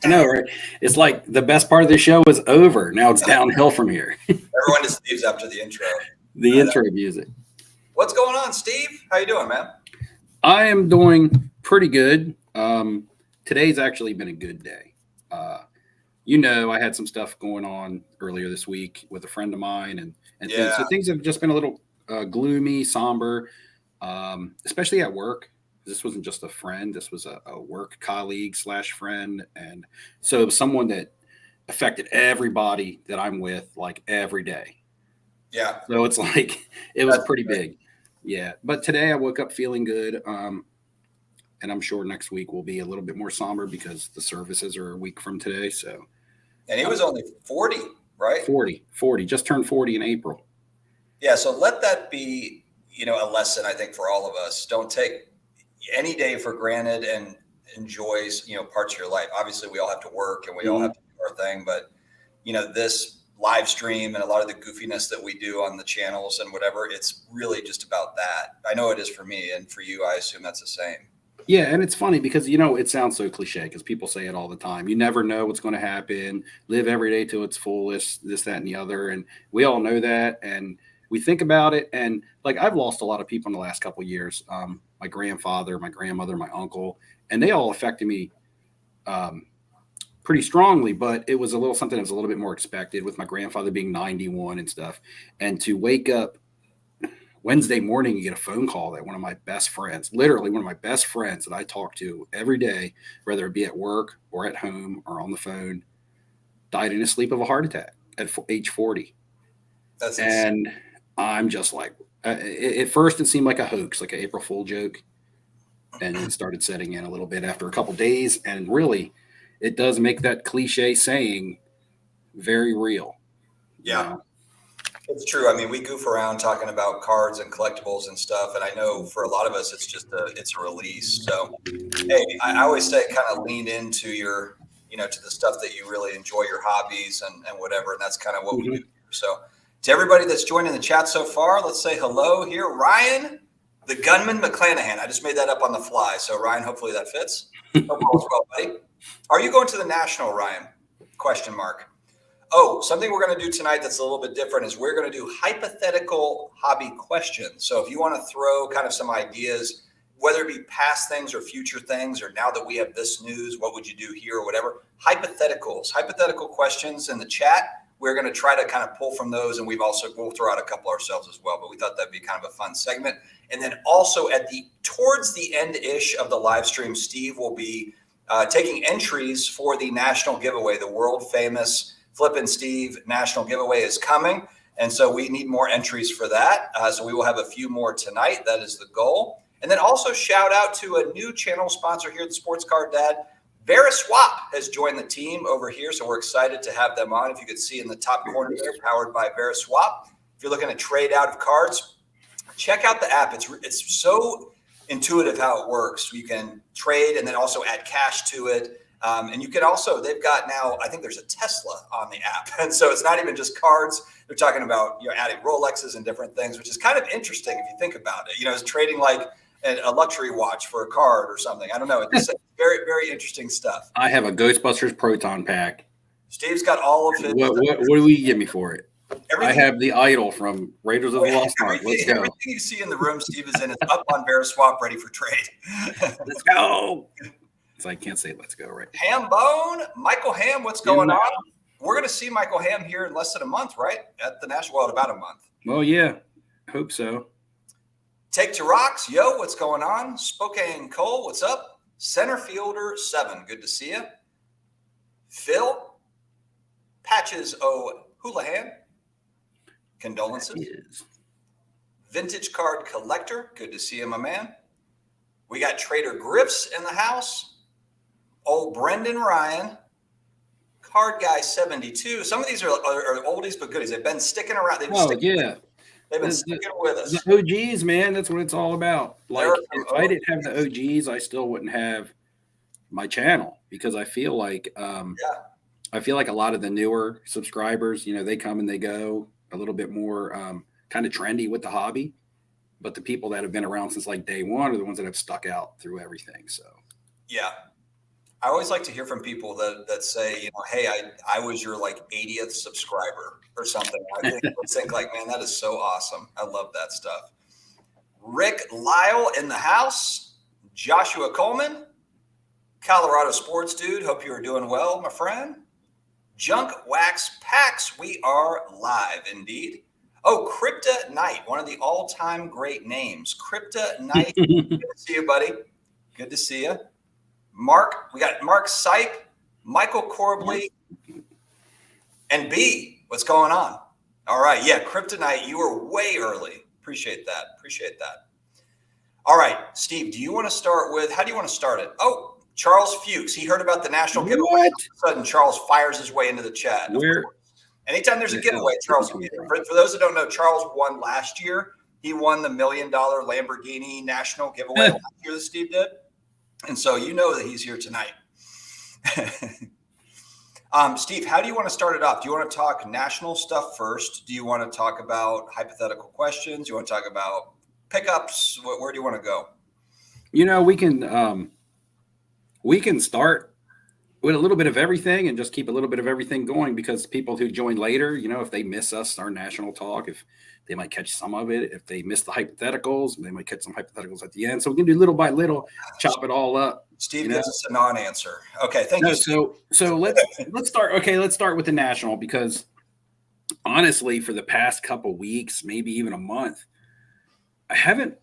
I know, right? It's like the best part of the show is over. Now it's downhill from here. Everyone just leaves after the intro. The intro music. What's going on, Steve? How you doing, man? I am doing pretty good. Today's actually been a good day. I had some stuff going on earlier this week with a friend of mine, and so things have just been a little gloomy, somber, especially at work. This wasn't just a friend. This was a work colleague / friend. And so it was someone that affected everybody that I'm with like every day. Yeah. So it's like, it was pretty big. Yeah. But today I woke up feeling good. And I'm sure next week will be a little bit more somber because the services are a week from today. So. And he was only 40, right? 40, just turned 40 in April. Yeah. So let that be, a lesson, I think, for all of us. Don't take any day for granted and enjoys, parts of your life. Obviously we all have to work and we all have to do our thing, but this live stream and a lot of the goofiness that we do on the channels and whatever, it's really just about that. I know it is for me, and for you, I assume that's the same. Yeah. And it's funny because, it sounds so cliche because people say it all the time. You never know what's going to happen. Live every day to its fullest, this, that, and the other. And we all know that. And we think about it. And like, I've lost a lot of people in the last couple of years. My grandfather, my grandmother, my uncle, and they all affected me pretty strongly, but it was a little something that was a little bit more expected with my grandfather being 91 and stuff. And to wake up Wednesday morning and get a phone call that one of my best friends, literally one of my best friends that I talk to every day, whether it be at work or at home or on the phone, died in his sleep of a heart attack at age 40. That's insane. And I'm just like, at first it seemed like a hoax, like an April Fool joke. And it started setting in a little bit after a couple days. And really, it does make that cliche saying very real. Yeah. It's true. I mean, we goof around talking about cards and collectibles and stuff. And I know for a lot of us, it's a release. So, hey, I always say kind of lean into your, to the stuff that you really enjoy, your hobbies and whatever. And that's kind of what we do here. So to everybody that's joined in the chat so far, let's say hello here. Ryan, the Gunman McClanahan. I just made that up on the fly. So Ryan, hopefully that fits. Hope all's well, buddy. Are you going to the National, Ryan? ? Oh, something we're going to do tonight that's a little bit different is we're going to do hypothetical hobby questions. So if you want to throw kind of some ideas, whether it be past things or future things, or now that we have this news, what would you do here or whatever, hypothetical questions in the chat. We're going to try to kind of pull from those, and we'll throw out a couple ourselves as well, but we thought that'd be kind of a fun segment. And then also towards the end-ish of the live stream, Steve will be taking entries for the national giveaway. The world famous Flippin' Steve national giveaway is coming. And so we need more entries for that. So we will have a few more tonight. That is the goal. And then also shout out to a new channel sponsor here at the Sports Card Dad. VeriSwap has joined the team over here. So we're excited to have them on. If you could see in the top corner there, powered by VeriSwap. If you're looking to trade out of cards, check out the app. It's so intuitive how it works. You can trade and then also add cash to it. And you can also, they've got now, I think there's a Tesla on the app. And so it's not even just cards. They're talking about, adding Rolexes and different things, which is kind of interesting if you think about it. It's trading like a luxury watch for a card or something. I don't know. It's very, very interesting stuff. I have a Ghostbusters Proton pack. Steve's got all of his. What do we give me for it? I have the Idol from Raiders of the Lost Ark. Let's go. Everything you see in the room Steve is in is up on VeriSwap, ready for trade. Let's go. So I can't say let's go, right? Hambone, Michael Ham, what's going on? We're going to see Michael Ham here in less than a month, right? At the National, well, about a month. Well, yeah, hope so. Take to Rocks, yo, what's going on? Spokane Cole, what's up? Center Fielder 7, good to see you. Phil, Patches O'Houlihan, condolences. Vintage Card Collector, good to see you, my man. We got Trader Griffs in the house. Old Brendan Ryan, Card Guy 72. Some of these are oldies but goodies. They've been sticking around. They've been sticking with us. The OGs, man. That's what it's all about. Like, if I didn't have the OGs, I still wouldn't have my channel because I feel like a lot of the newer subscribers, they come and they go a little bit more kind of trendy with the hobby. But the people that have been around since like day one are the ones that have stuck out through everything. So, yeah. I always like to hear from people that say, hey, I was your like 80th subscriber or something. I think like, man, that is so awesome. I love that stuff. Rick Lyle in the house. Joshua Coleman, Colorado sports dude. Hope you are doing well, my friend. Junk Wax Packs. We are live indeed. Oh, Crypta Knight, one of the all-time great names. Crypta Knight. Good to see you, buddy. Good to see you. Mark, we got Mark Sipe, Michael Corbly, and B. What's going on? All right. Yeah, Kryptonite, you were way early. Appreciate that. All right, Steve, do you want to start with, how do you want to start it? Oh, Charles Fuchs. He heard about the national giveaway. All of a sudden, Charles fires his way into the chat. Anytime there's a giveaway, Charles, for those that don't know, Charles won last year. He won the $1 million Lamborghini national giveaway last year that Steve did. And so you know that he's here tonight. Steve, how do you want to start it off? Do you want to talk national stuff first? Do you want to talk about hypothetical questions? Do you want to talk about pickups? Where do you want to go? We can start with a little bit of everything and just keep a little bit of everything going, because people who join later, if they miss us, our national talk, if they might catch some of it. If they miss the hypotheticals, they might catch some hypotheticals at the end. So we can do little by little, chop it all up. Steve gives us a non-answer. Okay, thank you. So let's start. Okay, let's start with the national, because honestly, for the past couple weeks, maybe even a month, I'm going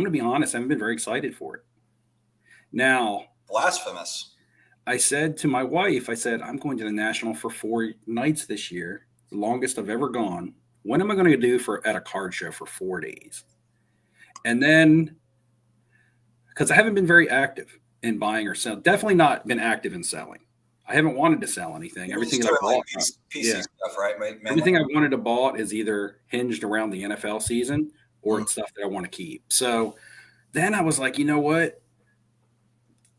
to be honest, I haven't been very excited for it. Now, blasphemous. I said to my wife, I'm going to the national for 4 nights this year, the longest I've ever gone. When am I going to do at a card show for 4 days? And then, because I haven't been very active in buying or selling, definitely not been active in selling. I haven't wanted to sell anything. Everything that I bought, PC stuff, right? Everything I wanted to bought is either hinged around the NFL season or it's stuff that I want to keep. So then I was like, you know what?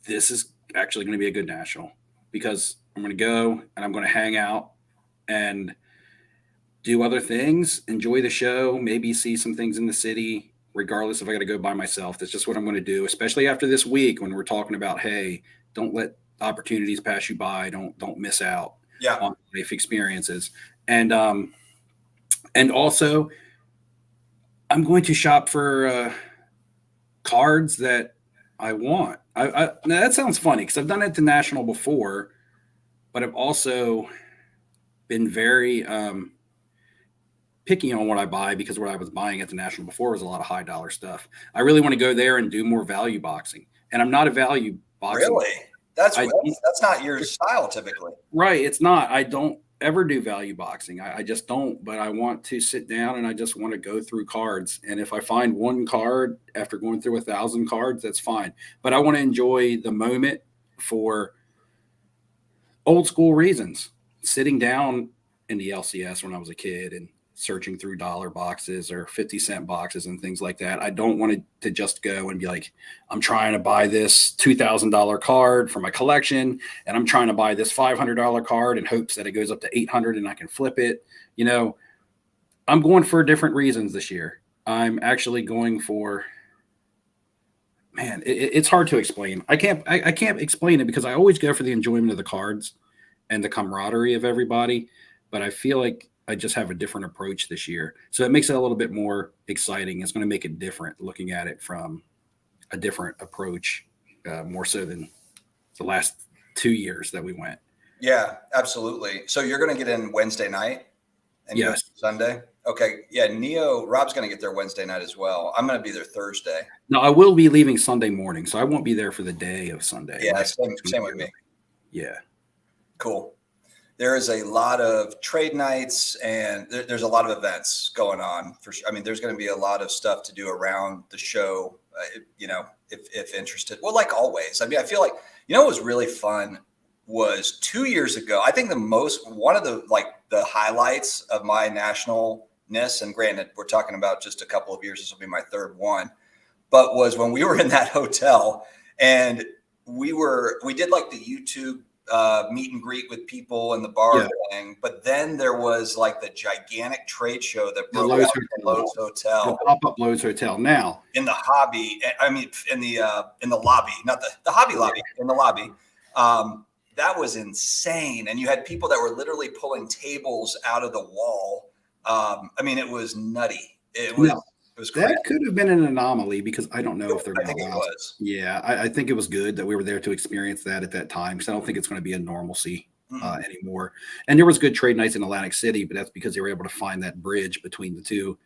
This is actually going to be a good national, because I'm going to go and I'm going to hang out and do other things, enjoy the show, maybe see some things in the city, regardless if I got to go by myself. That's just what I'm going to do, especially after this week when we're talking about, hey, don't let opportunities pass you by. Don't miss out on life experiences. And also I'm going to shop for cards that I want. Now that sounds funny, because I've done it at the national before, but I've also been very picky on what I buy, because what I was buying at the national before was a lot of high dollar stuff. I really want to go there and do more value boxing, and I'm not a value boxing. Really? That's not your style typically. Right. It's not. I don't ever do value boxing. I just don't, but I want to sit down and I just want to go through cards. And if I find one card after going through 1,000 cards, that's fine. But I want to enjoy the moment for old school reasons. Sitting down in the LCS when I was a kid and searching through dollar boxes or 50-cent boxes and things like that. I don't want to just go and be like, I'm trying to buy this $2,000 card for my collection, and I'm trying to buy this $500 card in hopes that it goes up to $800 and I can flip it. I'm going for different reasons this year. I'm actually going for, man, it's hard to explain. I can't explain it, because I always go for the enjoyment of the cards and the camaraderie of everybody, but I feel like I just have a different approach this year. So it makes it a little bit more exciting. It's going to make it different, looking at it from a different approach, more so than the last 2 years that we went. Yeah, absolutely. So you're going to get in Wednesday night and yes, Sunday. Okay. Yeah. Rob's going to get there Wednesday night as well. I'm going to be there Thursday. No, I will be leaving Sunday morning, so I won't be there for the day of Sunday. Yeah. Same with me. Yeah. Cool. There is a lot of trade nights, and there's a lot of events going on. There's going to be a lot of stuff to do around the show, if interested. Well, like always. I feel like, what was really fun was 2 years ago. I think one of the highlights of my nationalness, and granted, we're talking about just a couple of years. This will be my third one, but was when we were in that hotel and we did like the YouTube meet and greet with people in the bar thing, but then there was like the gigantic trade show that broke out in Lowe's Hotel, the pop-up Lowe's Hotel. Now in the hobby, in the lobby, not the hobby lobby, in the lobby. That was insane. And you had people that were literally pulling tables out of the wall. I mean, it was nutty. It was crazy. That could have been an anomaly because I don't know if they're going to I think allow. it was. Yeah, I think it was good that we were there to experience that at that time because I don't think it's going to be a normalcy anymore. And there was good trade nights in Atlantic City, but that's because they were able to find that bridge between the two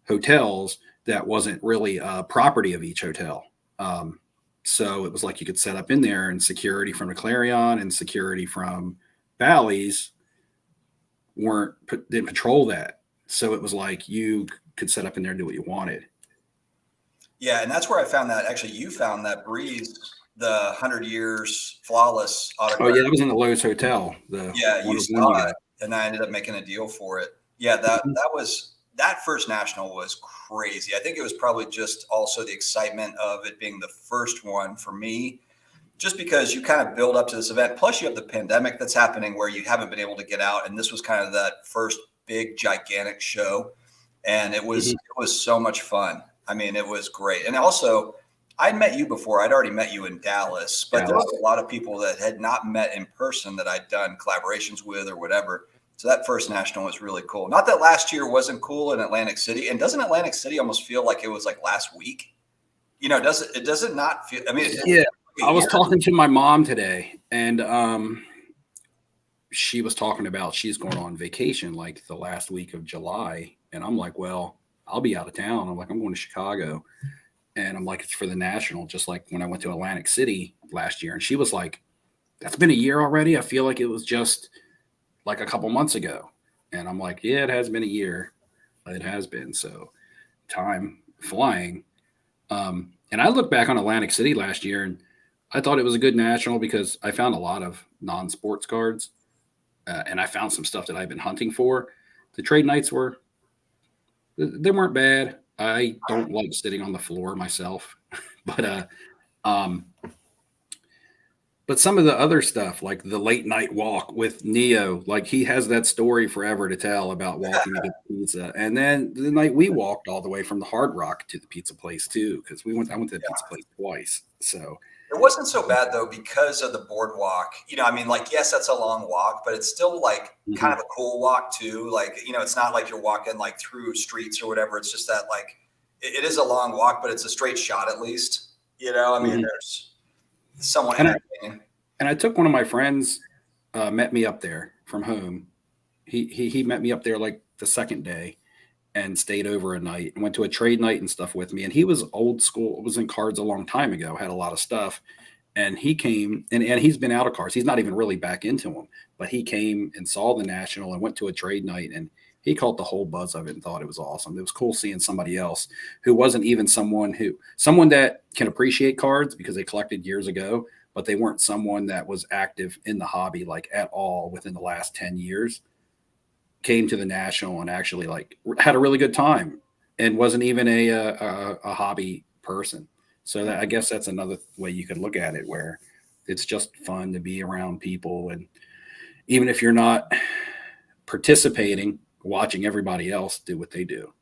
hotels that wasn't really property of each hotel. So it was like you could set up in there, and security from the Clarion and security from Bally's didn't patrol that. So it was like you could set up in there and do what you wanted. Yeah, and that's where I found that. Actually, you found that Breeze, the 100 Years Flawless autograph. Oh yeah, that was in the Lowe's Hotel. You saw it, and I ended up making a deal for it. Yeah, that first national was crazy. I think it was probably just also the excitement of it being the first one for me, just because you kind of build up to this event. Plus, you have the pandemic that's happening where you haven't been able to get out, and this was kind of that first big, gigantic show, and it was so much fun. I mean, it was great. And also, I'd met you before. I'd already met you in Dallas, but there was a lot of people that had not met in person that I'd done collaborations with or whatever. So that first national was really cool. Not that last year wasn't cool in Atlantic City. And doesn't Atlantic City almost feel like it was like last week? You know, does it not feel? I mean, yeah. I was talking to my mom today, and she was talking about she's going on vacation like the last week of July, and I'm like, well, I'll be out of town. I'm like, I'm going to Chicago, and I'm like, it's for the national, just like when I went to Atlantic City last year. And she was like, that's been a year already. I feel like it was just like a couple months ago. And I'm like, yeah, it has been a year. It has been. So time flying. And I look back on Atlantic City last year, and I thought it was a good national because I found a lot of non-sports cards, and I found some stuff that I've been hunting for. The trade nights they weren't bad. I don't like sitting on the floor myself, but some of the other stuff, like the late night walk with Neo, like he has that story forever to tell about walking to get pizza. And then the night we walked all the way from the Hard Rock to the pizza place too, because I went to the pizza place twice. So it wasn't so bad though because of the boardwalk. You know, I mean, like, yes, that's a long walk, but it's still like kind of a cool walk too. Like, you know, it's not like you're walking like through streets or whatever. It's just that like it is a long walk, but it's a straight shot at least. You know, I mean, there's somewhat entertaining. And I took one of my friends, met me up there from home. He met me up there like the second day and stayed over a night and went to a trade night and stuff with me. And he was old school, was in cards a long time ago, had a lot of stuff. And he came and he's been out of cards. He's not even really back into them, but he came and saw the national and went to a trade night, and he caught the whole buzz of it and thought it was awesome. It was cool seeing somebody else who wasn't even someone that can appreciate cards because they collected years ago, but they weren't someone that was active in the hobby like at all within the last 10 years. Came to the national and actually like had a really good time and wasn't even a hobby person. So I guess that's another way you could look at it, where it's just fun to be around people. And even if you're not participating, watching everybody else do what they do.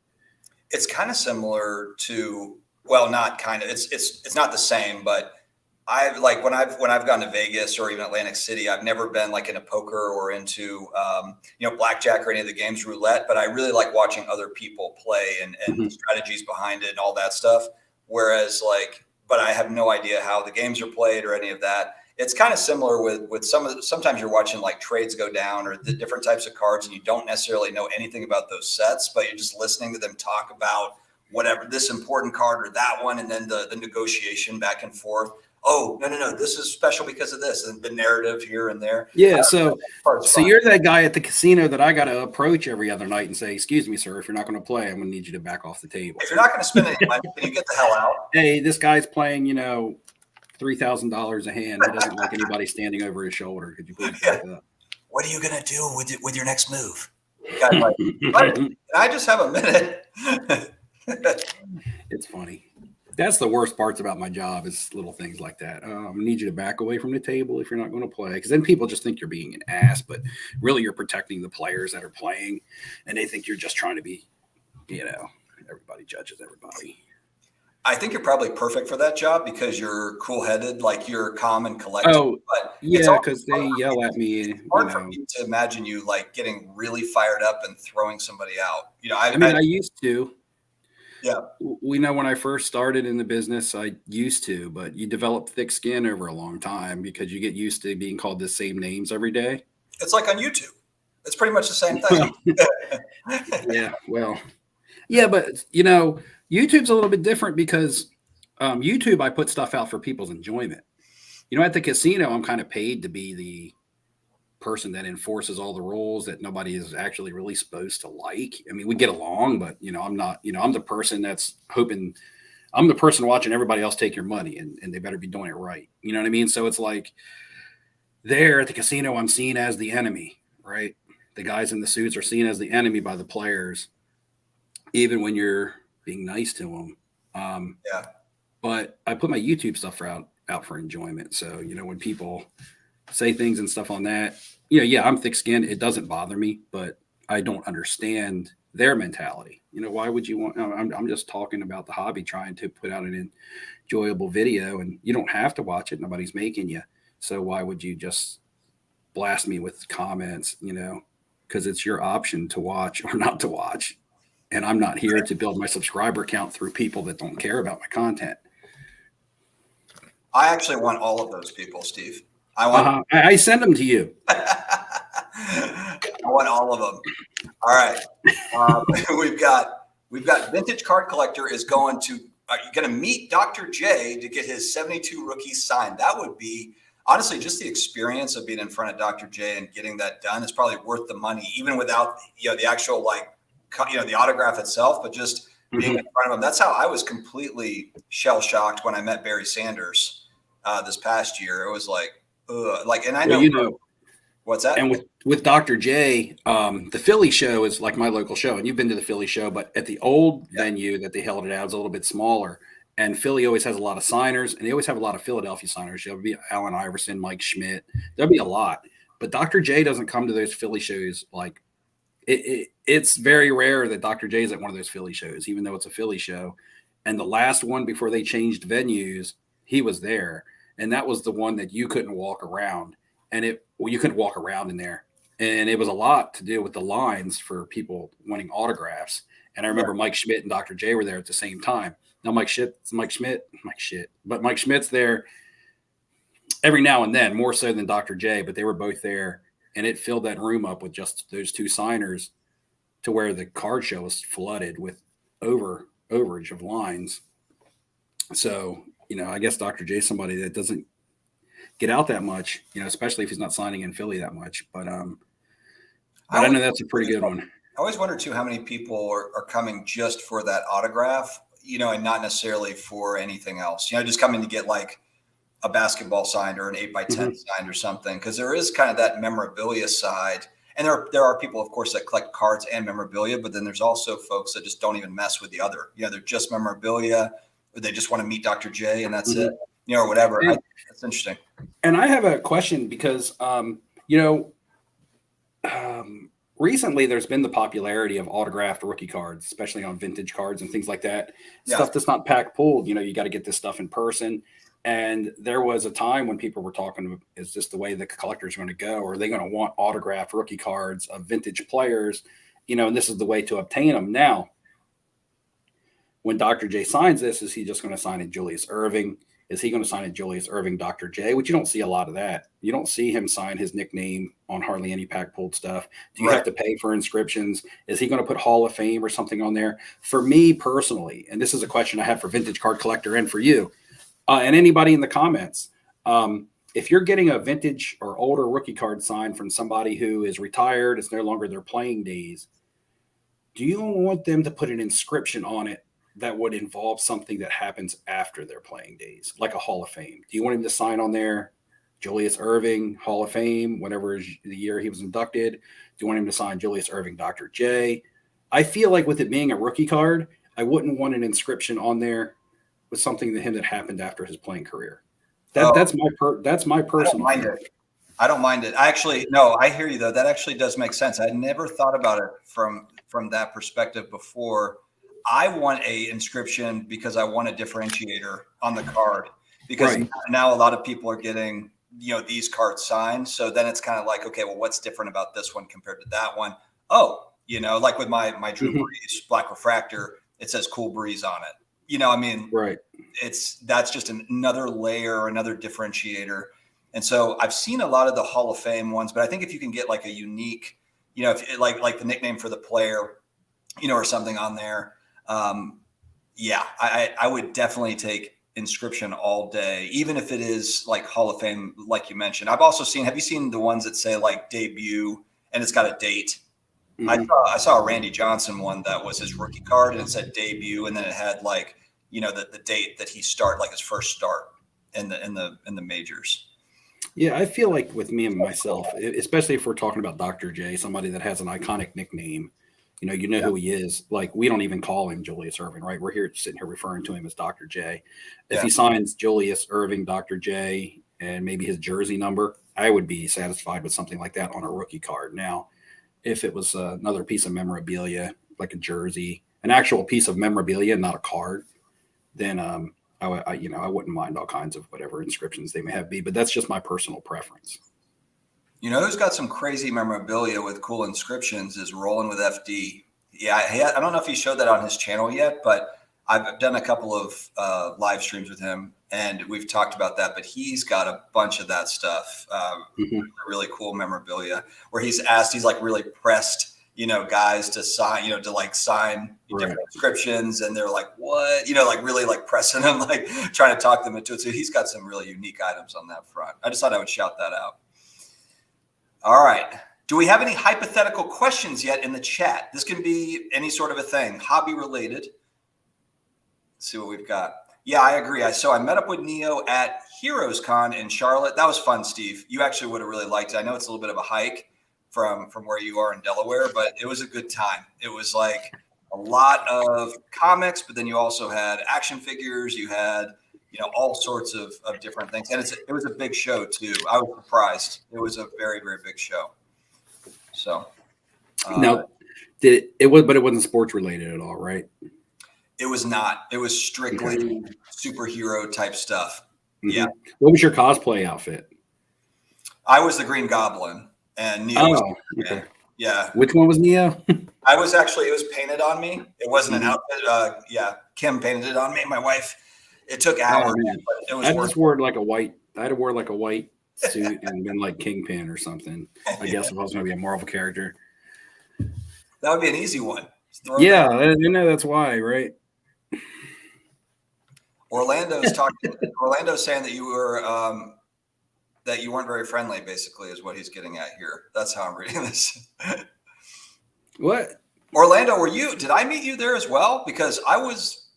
It's kind of similar to, well, not kind of, it's not the same, but I've like when I've gone to Vegas or even Atlantic City, I've never been like into poker or into blackjack or any of the games, roulette, but I really like watching other people play and the strategies behind it and all that stuff. Whereas but I have no idea how the games are played or any of that. It's kind of similar with sometimes you're watching like trades go down or the different types of cards, and you don't necessarily know anything about those sets, but you're just listening to them talk about whatever, this important card or that one, and then the negotiation back and forth. Oh, no, this is special because of this, and the narrative here and there. Yeah, so you're that guy at the casino that I got to approach every other night and say, excuse me, sir, if you're not going to play, I'm going to need you to back off the table. If you're not going to spend any money, can you get the hell out? Hey, this guy's playing, $3,000 a hand. He doesn't like anybody standing over his shoulder. Could you please back up? What are you going to do with your next move? Guy's like, can I just have a minute? It's funny. That's the worst parts about my job is little things like that. I need you to back away from the table if you're not going to play, because then people just think you're being an ass, but really you're protecting the players that are playing, and they think you're just trying to be, everybody judges everybody. I think you're probably perfect for that job because you're cool-headed, like you're calm and collected. Oh, but yeah, because they yell at me. It's hard for me to imagine you like getting really fired up and throwing somebody out. I mean, I used to. Yeah. We know when I first started in the business, I used to, but you develop thick skin over a long time because you get used to being called the same names every day. It's like on YouTube. It's pretty much the same thing. Yeah, well, yeah, but YouTube's a little bit different because YouTube, I put stuff out for people's enjoyment. At the casino, I'm kind of paid to be the person that enforces all the rules that nobody is actually really supposed to like. I mean, we get along, but I'm not. I'm the person that's hoping. I'm the person watching everybody else take your money, and they better be doing it right. You know what I mean? So it's like there at the casino, I'm seen as the enemy, right? The guys in the suits are seen as the enemy by the players, even when you're being nice to them. Yeah. But I put my YouTube stuff out for enjoyment. So, when people say things and stuff on that, yeah, I'm thick skinned. It doesn't bother me, but I don't understand their mentality. Why would you want, I'm just talking about the hobby, trying to put out an enjoyable video, and you don't have to watch it. Nobody's making you. So why would you just blast me with comments, because it's your option to watch or not to watch. And I'm not here to build my subscriber count through people that don't care about my content. I actually want all of those people, Steve. I send them to you. I want all of them. All right. We've got Vintage Card Collector is going to, are you going to meet Dr. J to get his 72 rookies signed? That would be, honestly, just the experience of being in front of Dr. J and getting that done is probably worth the money, even without, the actual, the autograph itself, but just being in front of him. That's how I was completely shell shocked when I met Barry Sanders this past year. It was and I know, what's that? And with Dr. J, the Philly show is like my local show, and you've been to the Philly show, but at the old venue that they held it at was a little bit smaller. And Philly always has a lot of signers, and they always have a lot of Philadelphia signers. There'll be Allen Iverson, Mike Schmidt. There'll be a lot. But Dr. J doesn't come to those Philly shows. It's very rare that Dr. J is at one of those Philly shows, even though it's a Philly show. And the last one before they changed venues, he was there. And that was the one that you couldn't walk around. And you couldn't walk around in there. And it was a lot to do with the lines for people wanting autographs. And I remember Mike Schmidt and Dr. J were there at the same time. Now Mike Schmidt's there every now and then, more so than Dr. J, but they were both there, and it filled that room up with just those two signers to where the card show was flooded with overage of lines. So, I guess Dr. J is somebody that doesn't get out that much, especially if he's not signing in Philly that much. But I know that's a pretty good one. I always wonder too how many people are coming just for that autograph, and not necessarily for anything else. Just coming to get like a basketball signed or an 8x10 signed or something, because there is kind of that memorabilia side. And there are people, of course, that collect cards and memorabilia, but then there's also folks that just don't even mess with the other. They're just memorabilia, or they just want to meet Dr. J and that's it, or whatever. That's interesting. And I have a question because, recently there's been the popularity of autographed rookie cards, especially on vintage cards and things like that. Yeah. Stuff that's not pack pulled, you got to get this stuff in person. And there was a time when people were talking, is this the way the collectors are going to go? Or are they going to want autographed rookie cards of vintage players? And this is the way to obtain them. Now, when Dr. J signs this, is he just going to sign it Julius Erving? Is he going to sign it Julius Erving Dr. J? Which you don't see a lot of that. You don't see him sign his nickname on hardly any pack pulled stuff. Do you have to pay for inscriptions? Is he going to put Hall of Fame or something on there? For me personally, and this is a question I have for Vintage Card Collector and for you, and anybody in the comments, if you're getting a vintage or older rookie card signed from somebody who is retired, it's no longer their playing days, do you want them to put an inscription on it that would involve something that happens after their playing days, like a Hall of Fame? Do you want him to sign on there, Julius Erving, Hall of Fame, whenever the year he was inducted? Do you want him to sign Julius Erving, Dr. J? I feel like with it being a rookie card, I wouldn't want an inscription on there with something to him that happened after his playing career. That's my personal. I don't mind it. I hear you though. That actually does make sense. I never thought about it from that perspective before. I want a inscription because I want a differentiator on the card, because now a lot of people are getting, these cards signed. So then it's kind of like, okay, well, what's different about this one compared to that one? Oh, like with my Drew Brees Black Refractor, it says Cool Breeze on it. Right. That's just another layer, another differentiator. And so I've seen a lot of the Hall of Fame ones, but I think if you can get like a unique, if like the nickname for the player, or something on there. I would definitely take inscription all day, even if it is like Hall of Fame, like you mentioned. I've also have you seen the ones that say like debut and it's got a date? I saw a Randy Johnson one that was his rookie card and it said debut, and then it had like, the date that he started, like his first start in the majors. Yeah, I feel like with me and myself, especially if we're talking about Dr. J, somebody that has an iconic nickname, who he is. Like, we don't even call him Julius Erving, right? We're sitting here referring to him as Dr. J. If he signs Julius Erving, Dr. J, and maybe his jersey number, I would be satisfied with something like that on a rookie card. Now, if it was another piece of memorabilia, like a jersey, an actual piece of memorabilia, not a card, then I wouldn't mind all kinds of whatever inscriptions they may have be, but that's just my personal preference. Who's got some crazy memorabilia with cool inscriptions is Rolling with FD. Yeah, I don't know if he showed that on his channel yet, but I've done a couple of live streams with him, and we've talked about that. But he's got a bunch of that stuff, really cool memorabilia, where he's like really pressed, guys to sign, sign different inscriptions, and they're like, what, like really like pressing them, like trying to talk them into it. So he's got some really unique items on that front. I just thought I would shout that out. All right. Do we have any hypothetical questions yet in the chat? This can be any sort of a thing, hobby related. Let's see what we've got. Yeah, I agree. I met up with Neo at Heroes Con in Charlotte. That was fun, Steve. You actually would have really liked it. I know it's a little bit of a hike from where you are in Delaware, but it was a good time. It was like a lot of comics, but then you also had action figures. You had, all sorts of different things. And it was a big show too. I was surprised. It was a very, very big show. So now but it wasn't sports related at all, right? It was not. It was strictly superhero type stuff. Yeah. What was your cosplay outfit? I was the Green Goblin, and Neo was okay. Yeah. Which one was Neo? it was painted on me. It wasn't an outfit. Kim painted it on me, my wife. It took hours. But it was I just wore like a white suit and been like Kingpin or something. I guess if I was going to be a Marvel character. That would be an easy one. I know that's why, right? Orlando's saying that you were that you weren't very friendly, basically, is what he's getting at here. That's how I'm reading this. What? Orlando, did I meet you there as well? Because I was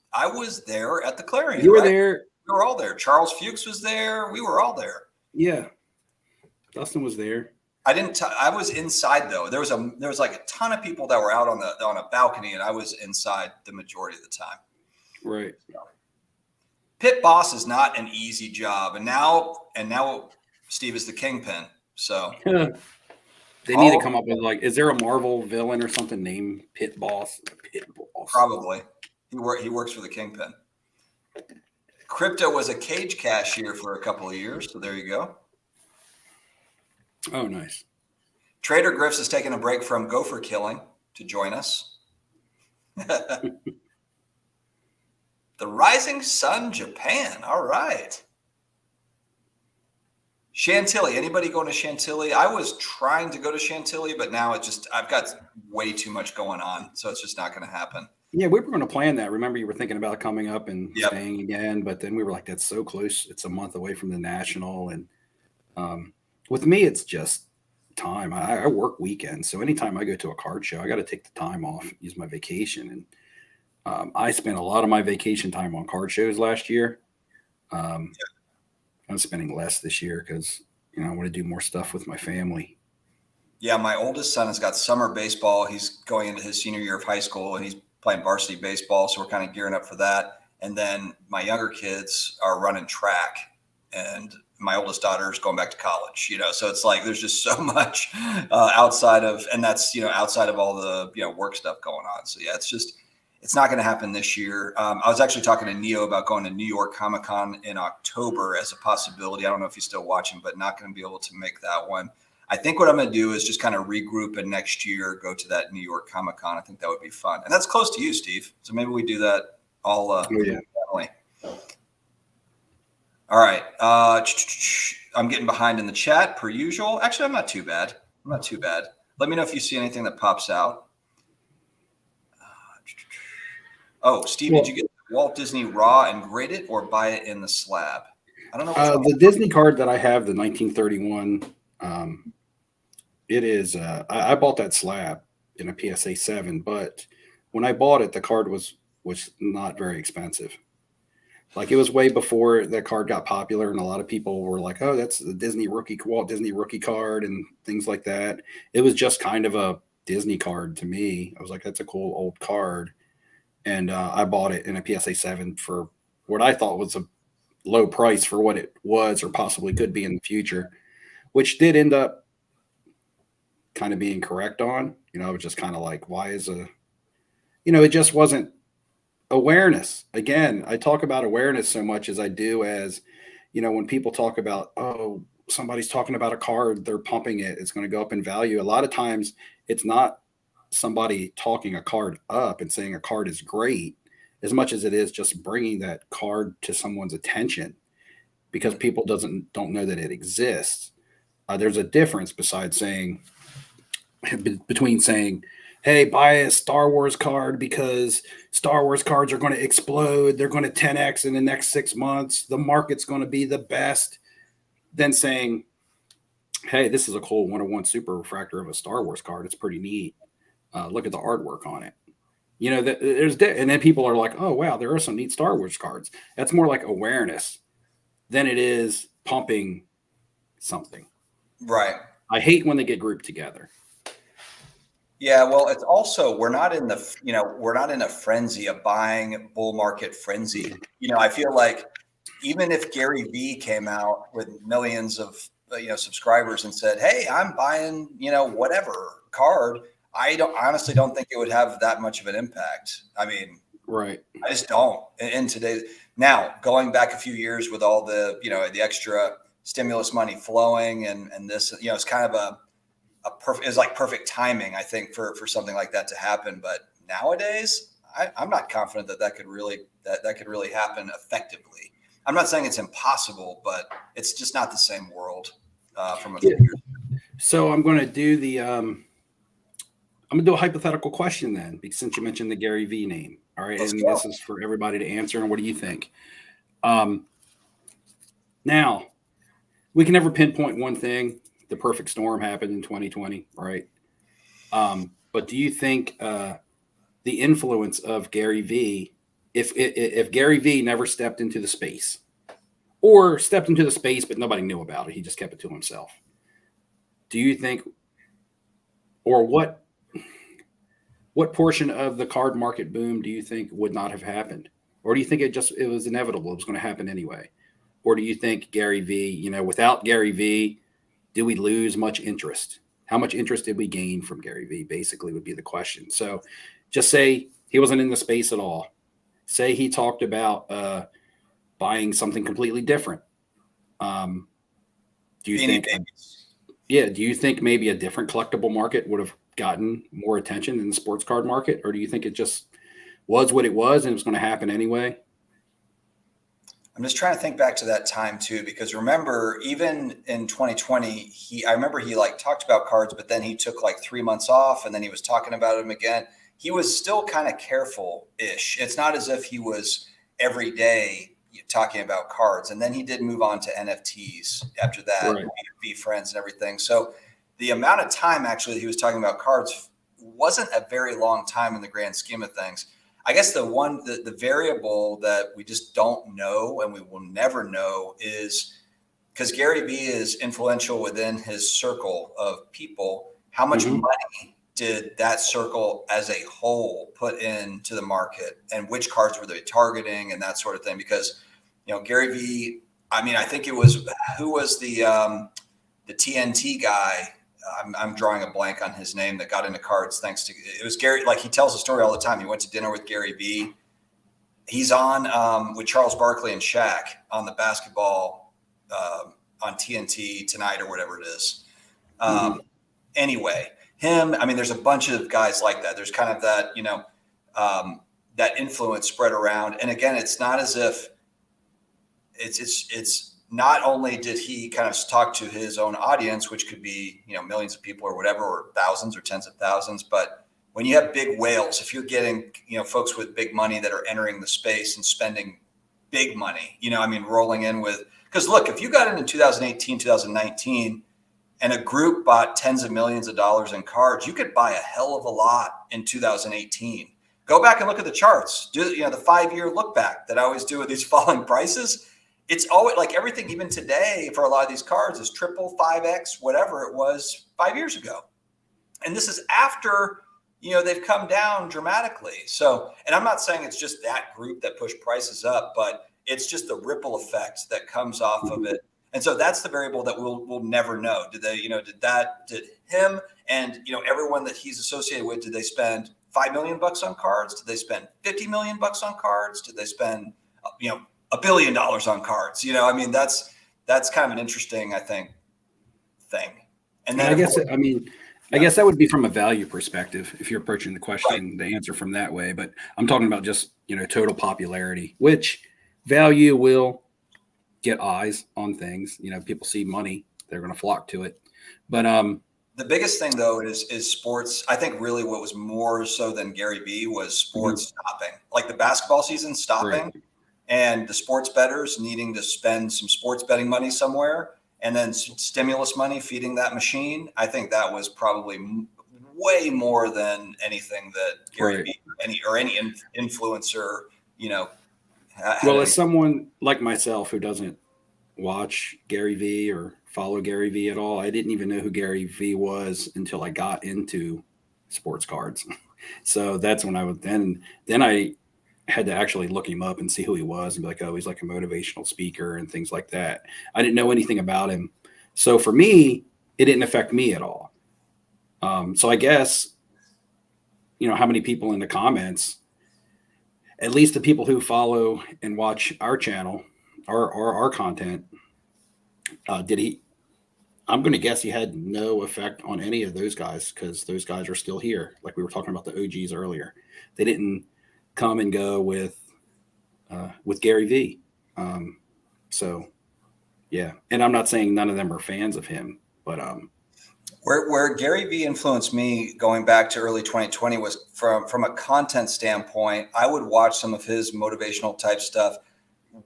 there at the Clarion. You were there. We were all there. Charles Fuchs was there. We were all there. Yeah. Dustin was there. I was inside though. There was like a ton of people that were out on a balcony, and I was inside the majority of the time. Right. So, pit boss is not an easy job, and now Steve is the Kingpin. So they need to come up with is there a Marvel villain or something named Pit Boss? Pit Boss. Probably. He works for the Kingpin. Crypto was a cage cashier for a couple of years, so there you go. Oh, nice. Trader Griff's is taking a break from gopher killing to join us. The Rising Sun Japan. All right. Chantilly. Anybody going to Chantilly? I was trying to go to Chantilly, but now I've got way too much going on, so it's just not going to happen. Yeah, we were going to plan that. Remember, you were thinking about coming up and staying again, but then we were like, that's so close. It's a month away from the National. And with me, it's just time. I work weekends. So anytime I go to a card show, I got to take the time off, use my vacation. And I spent a lot of my vacation time on card shows last year. I'm spending less this year because, I want to do more stuff with my family. Yeah, my oldest son has got summer baseball. He's going into his senior year of high school, and he's playing varsity baseball. So we're kind of gearing up for that. And then my younger kids are running track, and my oldest daughter is going back to college, so it's like, there's just so much outside of, and that's, outside of all the, work stuff going on. So yeah, it's It's not going to happen this year. I was actually talking to Neo about going to New York Comic-Con in October as a possibility. I don't know if he's still watching, but not going to be able to make that one. I think what I'm going to do is just kind of regroup and next year go to that New York Comic-Con. I think that would be fun. And that's close to you, Steve. So maybe we do that all family. All right. I'm getting behind in the chat per usual. Actually, I'm not too bad. Let me know if you see anything that pops out. Steve, did you get Walt Disney raw and grade it or buy it in the slab? I don't know. The Disney card that I have, the 1931, it is. I bought that slab in a PSA 7, but when I bought it, the card was not very expensive. Like it was way before that card got popular, and a lot of people were like, "Oh, that's the Walt Disney rookie card," and things like that. It was just kind of a Disney card to me. I was like, "That's a cool old card," and I bought it in a PSA 7 for what I thought was a low price for what it was or possibly could be in the future, which did end up kind of being correct on. I was just kind of like, why is it just wasn't awareness. Again, I talk about awareness so much as I do as, when people talk about, oh, somebody's talking about a card, they're pumping it, it's going to go up in value. A lot of times it's not somebody talking a card up and saying a card is great as much as it is just bringing that card to someone's attention because people don't know that it exists. There's a difference between saying, hey, buy a Star Wars card because Star Wars cards are going to explode. They're going to 10x in the next 6 months. The market's going to be the best. Than saying, hey, this is a cool 101 super refractor of a Star Wars card. It's pretty neat. Look at the artwork on it. And then people are like, oh, wow, there are some neat Star Wars cards. That's more like awareness than it is pumping something. Right. I hate when they get grouped together. Yeah, well, it's also we're not in a frenzy, a buying bull market frenzy. I feel like even if Gary Vee came out with millions of subscribers and said, "Hey, I'm buying whatever card," I honestly don't think it would have that much of an impact. I mean, right? I just don't. In today's now, going back a few years with all the the extra stimulus money flowing and this, it's kind of is like perfect timing, I think, for something like that to happen. But nowadays, I'm not confident that could really happen effectively. I'm not saying it's impossible, but it's just not the same world from a few years ago. So I'm going to do a hypothetical question then, because since you mentioned the Gary Vee name, all right, and this is for everybody to answer. And what do you think? Now, we can never pinpoint one thing. The perfect storm happened in 2020, right? But do you think the influence of Gary Vee, if Gary Vee never stepped into the space, or stepped into the space but nobody knew about it, he just kept it to himself, do you think, or what portion of the card market boom do you think would not have happened? Or do you think it was inevitable, it was going to happen anyway? Or do you think Gary Vee, without Gary Vee, do we lose much interest? How much interest did we gain from Gary Vee, basically, would be the question. So just say he wasn't in the space at all. Say he talked about buying something completely different. Do you think maybe a different collectible market would have gotten more attention than the sports card market? Or do you think it just was what it was and it was going to happen anyway? I'm just trying to think back to that time too, because remember, even in 2020, I remember he talked about cards, but then he took 3 months off and then he was talking about them again. He was still kind of careful-ish. It's not as if he was every day talking about cards. And then he did move on to NFTs after that, right. Be friends and everything. So the amount of time actually he was talking about cards wasn't a very long time in the grand scheme of things. I guess the variable that we just don't know and we will never know is, because Gary Vee is influential within his circle of people, how much money did that circle as a whole put into the market and which cards were they targeting and that sort of thing? Because, Gary Vee, I think it was, who was the TNT guy? I'm drawing a blank on his name that got into cards thanks to it was Gary. Like he tells a story all the time. He went to dinner with Gary Vee. He's on with Charles Barkley and Shaq on the basketball on TNT tonight or whatever it is. Anyway, him. I mean, there's a bunch of guys like that. There's kind of that that influence spread around. And again, it's not as if it's not only did he kind of talk to his own audience, which could be, millions of people or whatever, or thousands or tens of thousands. But when you have big whales, if you're getting, folks with big money that are entering the space and spending big money, rolling in with, because look, if you got in 2018, 2019, and a group bought tens of millions of dollars in cards, you could buy a hell of a lot in 2018. Go back and look at the charts. Do the 5-year look back that I always do with these falling prices. It's always like everything, even today, for a lot of these cards is triple, 5x, whatever it was 5 years ago. And this is after, they've come down dramatically. So, and I'm not saying it's just that group that pushed prices up, but it's just the ripple effect that comes off of it. And so that's the variable that we'll never know. Did they, did him and, everyone that he's associated with, did they spend $5 million on cards? Did they spend $50 million on cards? Did they spend, $1 billion on cards? That's kind of an interesting, I think, thing. And then I guess that would be from a value perspective if you're approaching the question, the answer from that way. But I'm talking about just, total popularity, which value will get eyes on things. People see money, they're going to flock to it. But the biggest thing though is sports. I think really what was more so than Gary Vee was sports stopping, like the basketball season stopping, and the sports bettors needing to spend some sports betting money somewhere, and then stimulus money feeding that machine. I think that was probably way more than anything that Gary Vee any influencer, well, as someone like myself who doesn't watch Gary Vee or follow Gary Vee at all, I didn't even know who Gary Vee was until I got into sports cards. So that's when I would then I had to actually look him up and see who he was and be like, oh, he's like a motivational speaker and things like that. I didn't know anything about him. So for me, it didn't affect me at all. So I guess, how many people in the comments, at least the people who follow and watch our channel, our content, I'm going to guess he had no effect on any of those guys because those guys are still here. Like we were talking about the OGs earlier. They didn't come and go with Gary Vee. So, yeah. And I'm not saying none of them are fans of him, but where Gary Vee influenced me going back to early 2020 was from a content standpoint. I would watch some of his motivational type stuff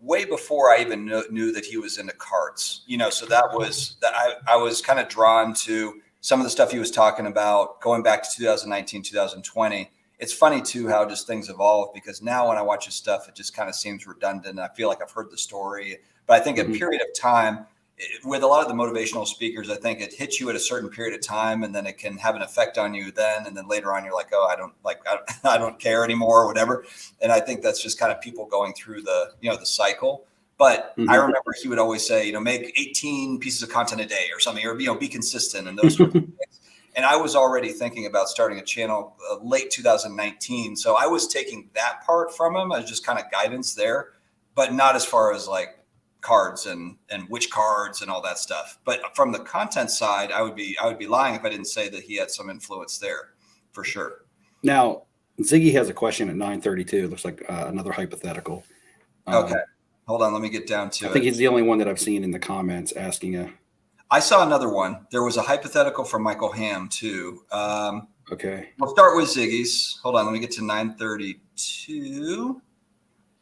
way before I even knew that he was into cards, so that was that I was kind of drawn to some of the stuff he was talking about going back to 2019, 2020. It's funny too, how just things evolve, because now when I watch his stuff, it just kind of seems redundant. I feel like I've heard the story, but I think a period of time with a lot of the motivational speakers, I think it hits you at a certain period of time and then it can have an effect on you then. And then later on, you're like, oh, I don't care anymore or whatever. And I think that's just kind of people going through the cycle. But I remember he would always say, make 18 pieces of content a day or something, or, be consistent and those sorts of things. And I was already thinking about starting a channel late 2019. So I was taking that part from him as just kind of guidance there, but not as far as like cards and which cards and all that stuff. But from the content side, I would be lying if I didn't say that he had some influence there for sure. Now, Ziggy has a question at 9:32. It looks like another hypothetical. Okay. Hold on. Let me get down to it. I think he's the only one that I've seen in the comments asking I saw another one. There was a hypothetical from Michael Ham too. Okay. We'll start with Ziggy's. Hold on. Let me get to 9:32.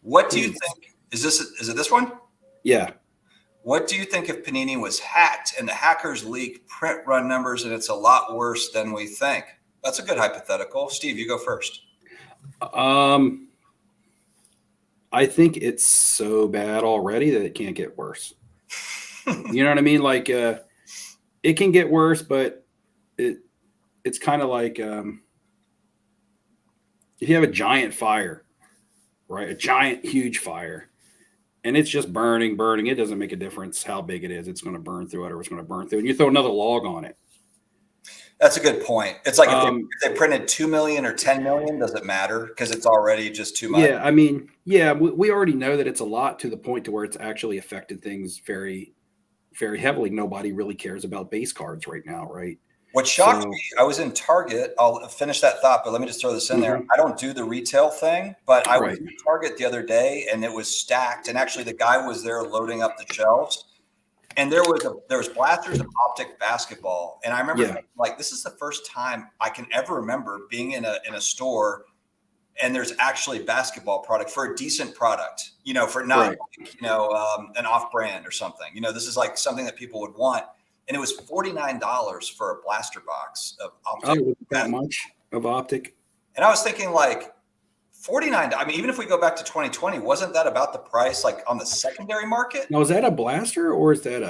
What do you think? Is it this one? Yeah. What do you think if Panini was hacked and the hackers leak print run numbers and it's a lot worse than we think? That's a good hypothetical. Steve, you go first. I think it's so bad already that it can't get worse. You know what I mean? Like it can get worse, but it's kind of like if you have a giant fire, right? A giant, huge fire. And it's just burning. It doesn't make a difference how big it is. It's going to burn through it or it's going to burn through. And you throw another log on it. That's a good point. It's like if they printed 2 million or 10 million, does it matter? Because it's already just too much. Yeah, I mean, yeah, we already know that it's a lot to the point to where it's actually affected things very, very heavily. Nobody really cares about base cards right now, right? What shocked me, I was in Target. I'll finish that thought, but let me just throw this in there. I don't do the retail thing, but I was in Target the other day and it was stacked. And actually the guy was there loading up the shelves. And there was blasters of optic basketball. And I remember thinking, like, this is the first time I can ever remember being in a store and there's actually basketball product for a decent product, for not, an off brand or something. This is like something that people would want. And it was $49 for a blaster box of optic. Oh, that much of optic. And I was thinking, like, 49. I mean, even if we go back to 2020, wasn't that about the price, like on the secondary market? Now, is that a blaster or is that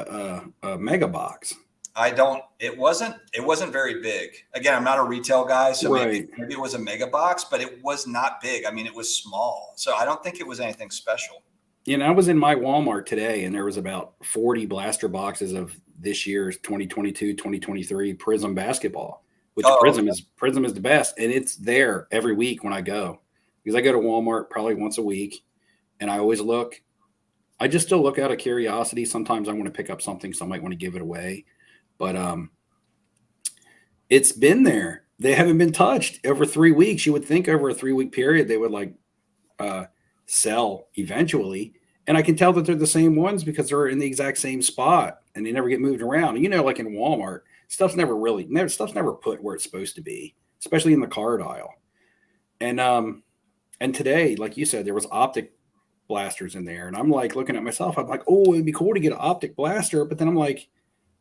a mega box? It wasn't very big. Again, I'm not a retail guy, so maybe it was a mega box, but it was not big. I mean, it was small. So I don't think it was anything special. I was in my Walmart today and there was about 40 blaster boxes of this year's 2022, 2023 Prism basketball, which Prism is the best. And it's there every week when I go, because I go to Walmart probably once a week and I always look. I just still look out of curiosity. Sometimes I want to pick up something, so I might want to give it away. But it's been there. They haven't been touched over 3 weeks. You would think over a 3-week period they would sell eventually. And I can tell that they're the same ones because they're in the exact same spot and they never get moved around. Like in Walmart, stuff's never put where it's supposed to be, especially in the card aisle. And today, like you said, there was optic blasters in there. And I'm like looking at myself, I'm like, oh, it'd be cool to get an optic blaster. But then I'm like,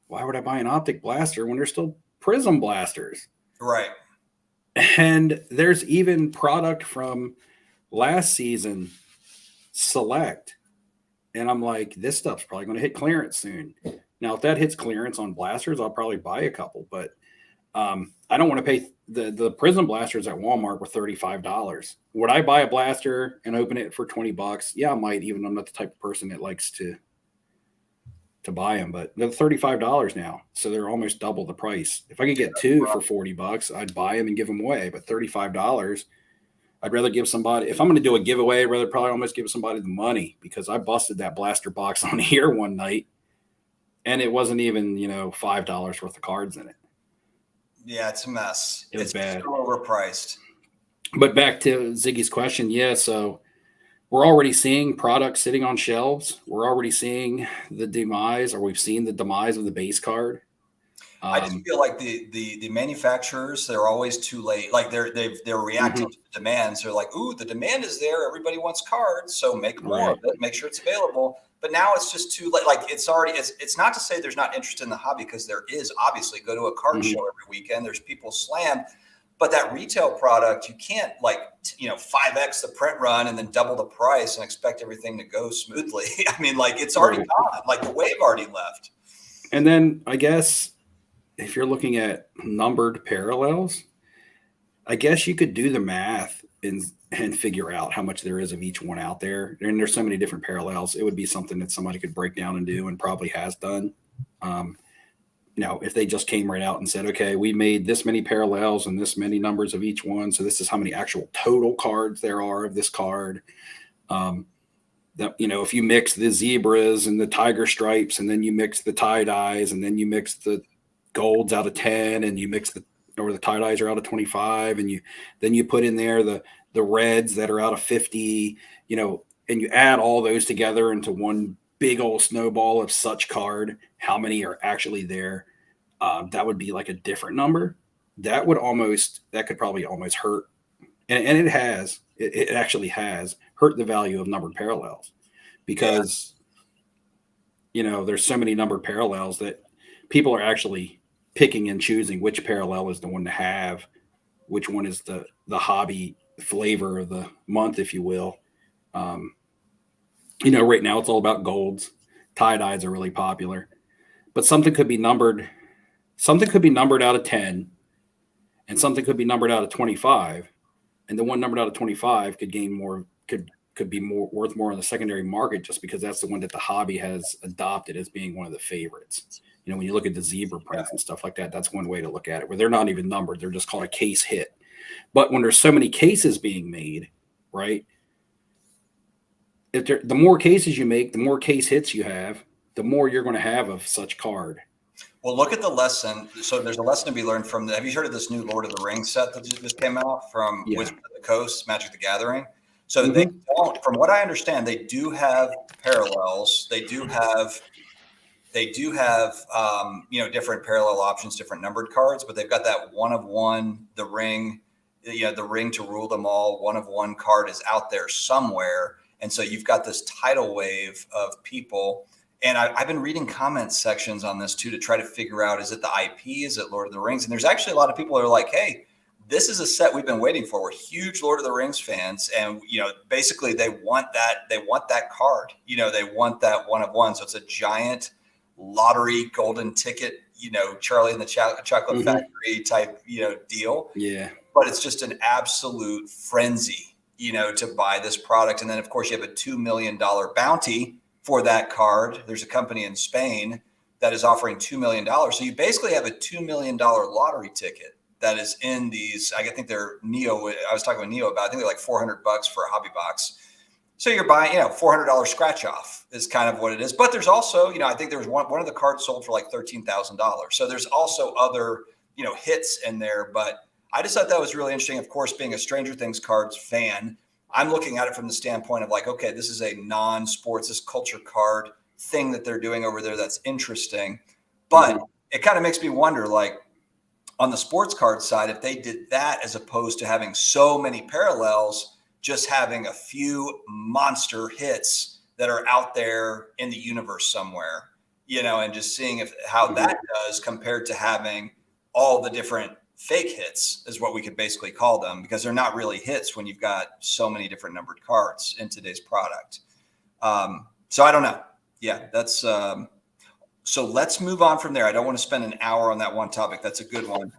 why would I buy an optic blaster when there's still Prism blasters? Right. And there's even product from last season, Select. And I'm like, this stuff's probably going to hit clearance soon. Now, if that hits clearance on blasters, I'll probably buy a couple. But I don't want to pay the Prism blasters at Walmart were $35. Would I buy a blaster and open it for $20? Yeah, I might, even though I'm not the type of person that likes to buy them. But they're $35 now. So they're almost double the price. If I could get two for $40, I'd buy them and give them away. But $35, I'd rather give somebody, if I'm going to do a giveaway, I'd rather probably almost give somebody the money, because I busted that blaster box on here one night and it wasn't even, $5 worth of cards in it. Yeah, it's a mess. It's bad. So overpriced. But back to Ziggy's question. Yeah. So we're already seeing products sitting on shelves. We're already seeing the demise, or we've seen the demise of the base card. I just feel like the manufacturers, they're always too late. Like they're reacting to the demands. They're like, ooh, the demand is there. Everybody wants cards, so make more of it. Make sure it's available. But now it's just too late. Like it's not to say there's not interest in the hobby, because there is. Obviously, go to a card show every weekend. There's people slammed. But that retail product, you can't 5x the print run and then double the price and expect everything to go smoothly. I mean, it's already gone. Like the wave already left. And then I guess, if you're looking at numbered parallels, I guess you could do the math and figure out how much there is of each one out there. And there's so many different parallels. It would be something that somebody could break down and do, and probably has done. If they just came right out and said, okay, we made this many parallels and this many numbers of each one, so this is how many actual total cards there are of this card. If you mix the zebras and the tiger stripes, and then you mix the tie-dyes, and then you mix the golds out of 10, and you mix the tie-dyes are out of 25, and then you put in there the reds that are out of 50, and you add all those together into one big old snowball of such card, how many are actually there? That would be like a different number. That could probably almost hurt. And it actually has hurt the value of numbered parallels, because, there's so many numbered parallels that people are actually picking and choosing which parallel is the one to have, which one is the hobby flavor of the month, if you will. Right now it's all about golds. Tie-dyes are really popular, but something could be numbered out of 10, and something could be numbered out of 25. And the one numbered out of 25 could gain more, could be more worth more in the secondary market, just because that's the one that the hobby has adopted as being one of the favorites. when you look at the zebra prints and stuff like that, that's one way to look at it, where they're not even numbered. They're just called a case hit. But when there's so many cases being made, right, the more cases you make, the more case hits you have, the more you're going to have of such card. Well, look at the lesson. So there's a lesson to be learned from have you heard of this new Lord of the Rings set that just came out from Wizards of the Coast, Magic the Gathering? So they don't, from what I understand, they do have parallels. They do have different parallel options, different numbered cards, but they've got that one of one, the ring to rule them all. One of one card is out there somewhere. And so you've got this tidal wave of people. And I've been reading comment sections on this too, to try to figure out, is it the IP? Is it Lord of the Rings? And there's actually a lot of people that are like, hey, this is a set we've been waiting for. We're huge Lord of the Rings fans. And, basically they want that card, they want that one of one. So it's a giant lottery golden ticket, Charlie and the Chocolate Factory type, deal. Yeah. But it's just an absolute frenzy, to buy this product. And then of course you have a $2 million bounty for that card. There's a company in Spain that is offering $2 million. So you basically have a $2 million lottery ticket that is in these, I think they're Neo. I was talking with Neo about, I think they're like $400 for a hobby box. So you're buying, $400 scratch off is kind of what it is. But there's also, I think there was one of the cards sold for like $13,000. So there's also other, hits in there. But I just thought that was really interesting. Of course, being a Stranger Things cards fan, I'm looking at it from the standpoint of like, okay, this is a non-sports, this culture card thing that they're doing over there that's interesting. But it kind of makes me wonder, like on the sports card side, if they did that as opposed to having so many parallels, just having a few monster hits that are out there in the universe somewhere, and just seeing how that does compared to having all the different fake hits is what we could basically call them, because they're not really hits when you've got so many different numbered cards in today's product. So I don't know. Yeah, that's so let's move on from there. I don't want to spend an hour on that one topic. That's a good one.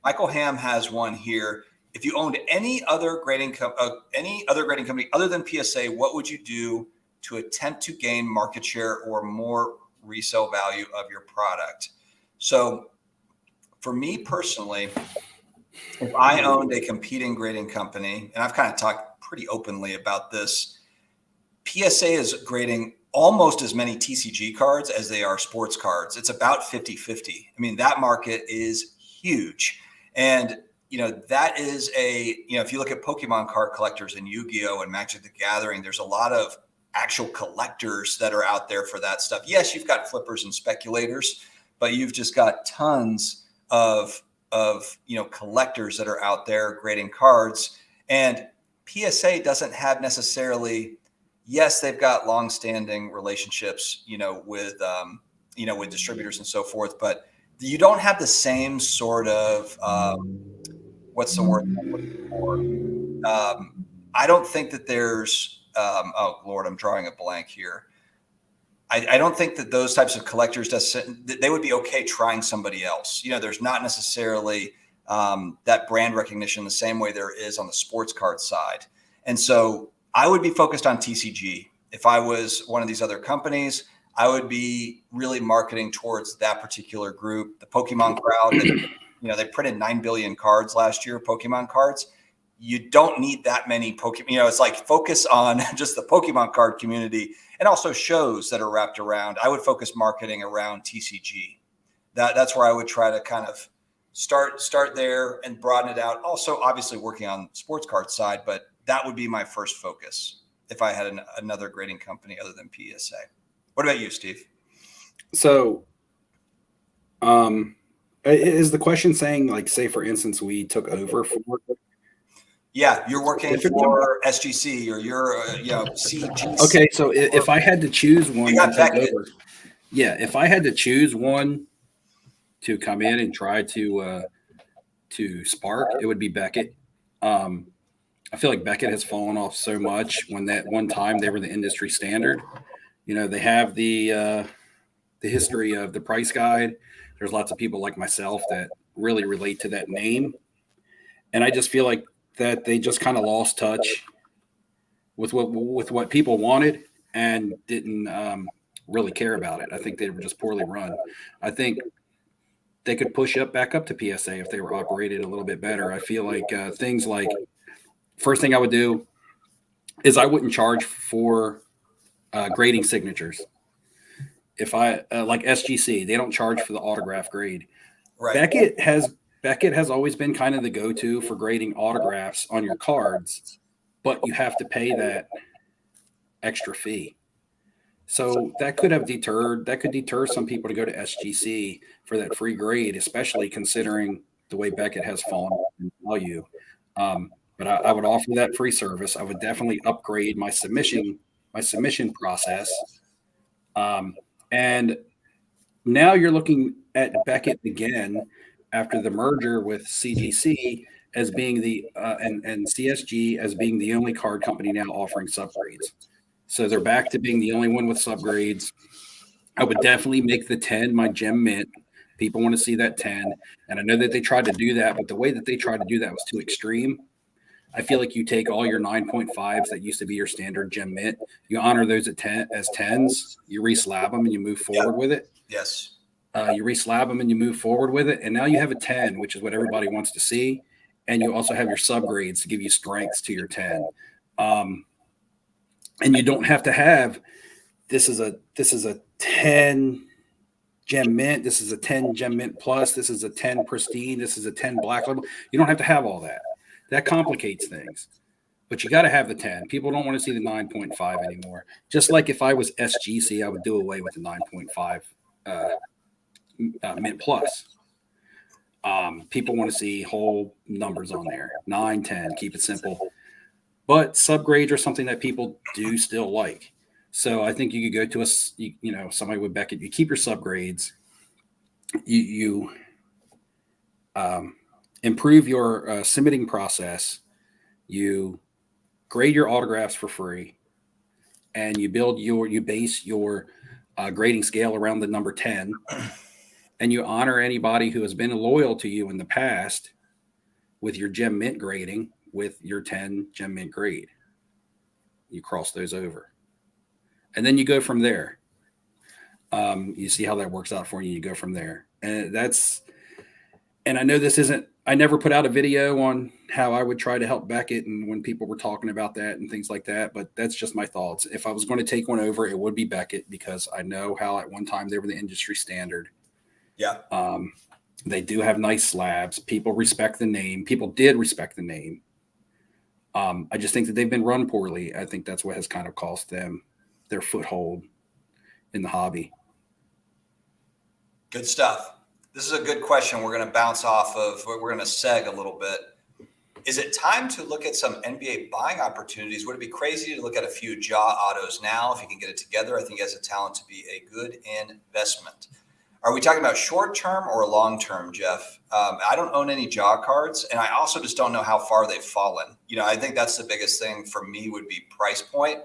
Michael Ham has one here. If you owned any other grading company other than PSA, what would you do to attempt to gain market share or more resale value of your product? So for me personally, if I owned a competing grading company, and I've kind of talked pretty openly about this, PSA is grading almost as many TCG cards as they are sports cards. It's about 50-50. I mean, that market is huge. And, that is if you look at Pokemon card collectors and Yu-Gi-Oh! And Magic the Gathering, there's a lot of actual collectors that are out there for that stuff. Yes, you've got flippers and speculators, but you've just got tons of collectors that are out there grading cards. And PSA doesn't have necessarily, yes, they've got longstanding relationships, with distributors and so forth, but you don't have the same sort of what's the word I'm looking for? I don't think that there's oh Lord, I'm drawing a blank here. I don't think that those types of collectors, they would be okay trying somebody else. There's not necessarily that brand recognition the same way there is on the sports card side. And so I would be focused on TCG. If I was one of these other companies, I would be really marketing towards that particular group, the Pokemon crowd. They printed 9 billion cards last year, Pokemon cards. You don't need that many Pokemon. It's like focus on just the Pokemon card community and also shows that are wrapped around. I would focus marketing around TCG. That's where I would try to kind of start there and broaden it out. Also, obviously working on sports card side, but that would be my first focus if I had another grading company other than PSA. What about you, Steve? So, is the question saying, like, say for instance, we took over for? Yeah, you're working for SGC or you're CGC. Okay, so if I had to choose one to take over, if I had to choose one to come in and try to spark, it would be Beckett. I feel like Beckett has fallen off so much. When that one time they were the industry standard, they have the history of the price guide. There's lots of people like myself that really relate to that name, and I just feel like that they just kind of lost touch with what people wanted and didn't really care about it. I think they were just poorly run. I think they could push back up to PSA if they were operated a little bit better. I feel like things like first thing I would do is I wouldn't charge for grading signatures. If I like SGC, they don't charge for the autograph grade. Right. Beckett has always been kind of the go-to for grading autographs on your cards, but you have to pay that extra fee. So that could deter some people to go to SGC for that free grade, especially considering the way Beckett has fallen in value. But I would offer that free service. I would definitely upgrade my submission process. And now you're looking at Beckett again after the merger with CGC as being and CSG as being the only card company now offering subgrades. So they're back to being the only one with subgrades. I would definitely make the 10 my gem mint. People want to see that 10. And I know that they tried to do that, but the way that they tried to do that was too extreme. I feel like you take all your 9.5s that used to be your standard gem mint, you honor those as 10s, you re-slab them and you move forward with it. Yes. You re-slab them and you move forward with it. And now you have a 10, which is what everybody wants to see. And you also have your subgrades to give you strengths to your 10. And you don't have to have this is a 10 gem mint, this is a 10 gem mint plus, this is a 10 pristine, this is a 10 black label. You don't have to have all that. That complicates things. But you got to have the 10. People don't want to see the 9.5 anymore. Just like if I was SGC, I would do away with the 9.5 mint plus. People want to see whole numbers on there. 9, 10, keep it simple. But subgrades are something that people do still like. So I think you could go to somebody with Beckett. You keep your subgrades. You improve your submitting process. You grade your autographs for free, and you base your grading scale around the number 10, and you honor anybody who has been loyal to you in the past with your gem mint grading with your 10 gem mint grade. You cross those over, and then you go from there. You see how that works out for you. You go from there, and I know this isn't. I never put out a video on how I would try to help Beckett and when people were talking about that and things like that, but that's just my thoughts. If I was going to take one over, it would be Beckett because I know how at one time they were the industry standard. Yeah. They do have nice slabs. People respect the name. People did respect the name. I just think that they've been run poorly. I think that's what has kind of cost them their foothold in the hobby. Good stuff. This is a good question. We're going to bounce off of, we're going to seg a little bit. Is it time to look at some NBA buying opportunities? Would it be crazy to look at a few Ja autos now if he can get it together? I think he has a talent to be a good investment. Are we talking about short-term or long-term, Jeff? I don't own any Ja cards, and I also just don't know how far they've fallen. I think that's the biggest thing for me would be price point.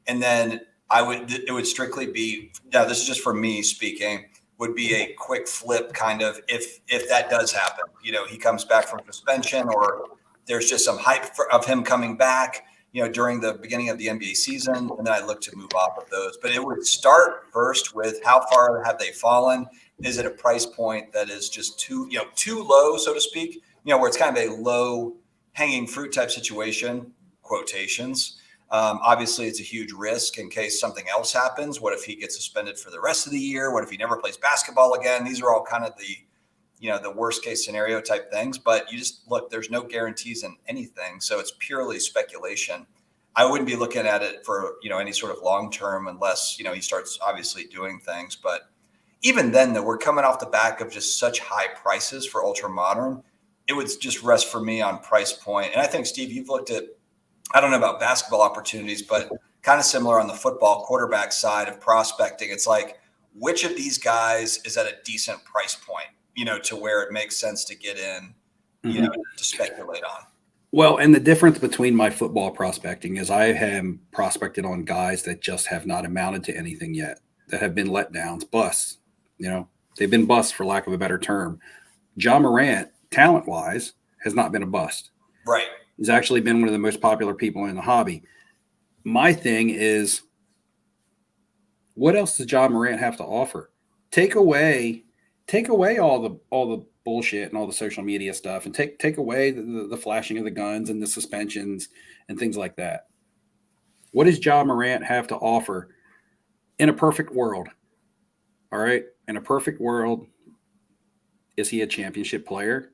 And then it would strictly be, now this is just for me speaking, would be a quick flip kind of if that does happen. He comes back from suspension or there's just some hype of him coming back, during the beginning of the NBA season. And then I look to move off of those. But it would start first with how far have they fallen? Is it a price point that is just too low, so to speak, where it's kind of a low hanging fruit type situation, quotations. Obviously, it's a huge risk in case something else happens. What if he gets suspended for the rest of the year? What if he never plays basketball again? These are all kind of the worst case scenario type things. But you just look, there's no guarantees in anything. So it's purely speculation. I wouldn't be looking at it for, any sort of long term unless, he starts obviously doing things. But even then, though, we're coming off the back of just such high prices for ultra modern. It would just rest for me on price point. And I think, Steve, you've looked at, I don't know about basketball opportunities, but kind of similar on the football quarterback side of prospecting. It's like, which of these guys is at a decent price point, to where it makes sense to get in, to speculate on. Well, and the difference between my football prospecting is I have prospected on guys that just have not amounted to anything yet, that have been letdowns, busts. They've been busts for lack of a better term. Ja Morant, talent-wise, has not been a bust. Right. He's actually been one of the most popular people in the hobby. My thing is, What else does John Morant have to offer? Take away, all the bullshit and all the social media stuff, and take away the flashing of the guns and the suspensions and things like that. What does John Morant have to offer in a perfect world? All right, in a perfect world, is he a championship player?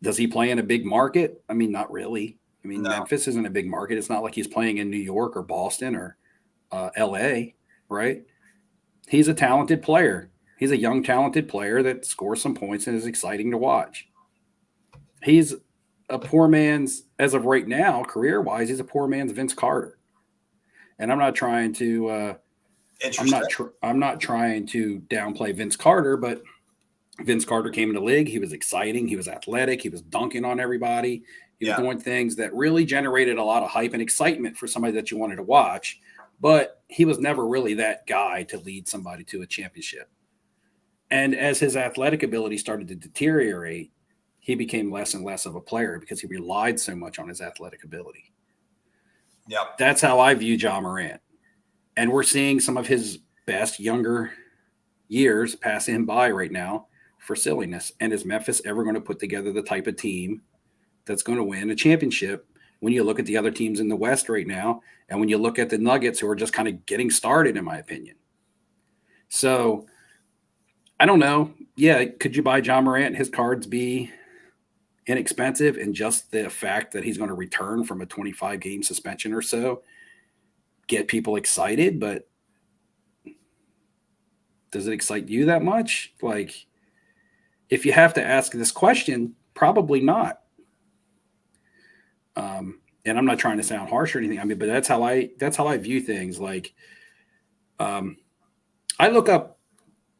Does he play in a big market? I mean, not really. I mean, No. Memphis isn't a big market. It's not like he's playing in New York or Boston or LA, right? He's a talented player. He's a young, talented player that scores some points and is exciting to watch. He's a poor man's, as of right now, career wise, he's a poor man's Vince Carter. And I'm not trying to, I'm not trying to downplay Vince Carter, but Vince Carter came in the league. He was exciting. He was athletic. He was dunking on everybody. He was doing things that really generated a lot of hype and excitement for somebody that you wanted to watch. But he was never really that guy to lead somebody to a championship. And as his athletic ability started to deteriorate, he became less and less of a player because he relied so much on his athletic ability. Yep. That's how I view John Morant. And we're seeing some of his best younger years pass him by right now for silliness. And is Memphis ever going to put together the type of team that's going to win a championship when you look at the other teams in the West right now, and when you look at the Nuggets, who are just kind of getting started, in my opinion? So I don't know. Yeah, could you buy John Morant? His cards be inexpensive, and just the fact that he's going to return from a 25-game suspension or so get people excited, but does it excite you that much? Like, if you have to ask this question, probably not. And I'm not trying to sound harsh or anything. I mean, but that's how I view things. Like, I look up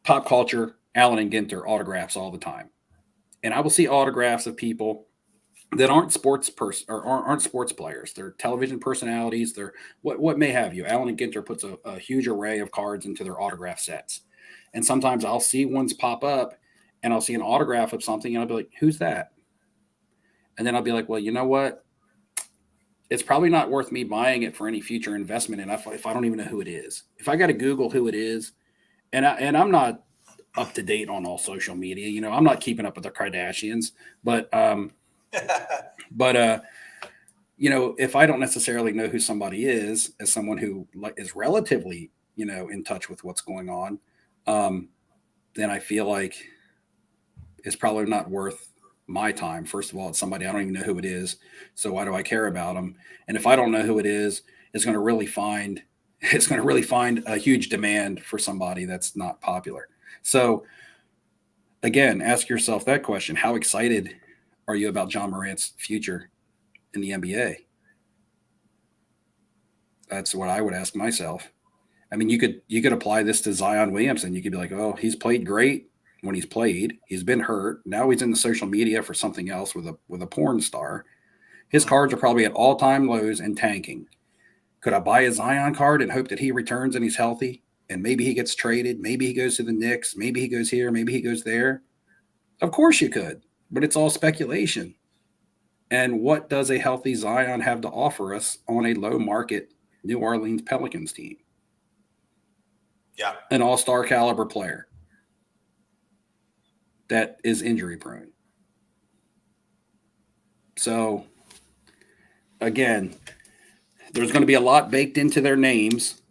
pop culture, Allen and Ginter autographs all the time, and I will see autographs of people that aren't sports players. They're television personalities. They're what may have you. Allen and Ginter puts a huge array of cards into their autograph sets, and sometimes I'll see ones pop up, and I'll see an autograph of something, and I'll be like, "Who's that?" And then I'll be like, "Well, you know what? It's probably not worth me buying it for any future investment. And if I don't even know who it is, if I got to Google who it is, and I'm not up to date on all social media, you know, I'm not keeping up with the Kardashians, but you know, if I don't necessarily know who somebody is, as someone who is relatively, you know, in touch with what's going on, then I feel like it's probably not worth my time. First of all, it's somebody I don't even know who it is, so why do I care about them? And if I don't know who it is, it's going to really find a huge demand for somebody that's not popular. So again, ask yourself that question: how excited are you about John Morant's future in the NBA? That's what I would ask myself. I mean, you could apply this to Zion Williamson. You could be like, oh, he's played great when he's played. He's been hurt. Now he's in the social media for something else with a porn star. His cards are probably at all-time lows and tanking. Could I buy a Zion card and hope that he returns and he's healthy? And maybe he gets traded. Maybe he goes to the Knicks. Maybe he goes here. Maybe he goes there. Of course you could, but it's all speculation. And what does a healthy Zion have to offer us on a low-market New Orleans Pelicans team? Yeah. An all-star caliber player that is injury prone. So again, there's going to be a lot baked into their names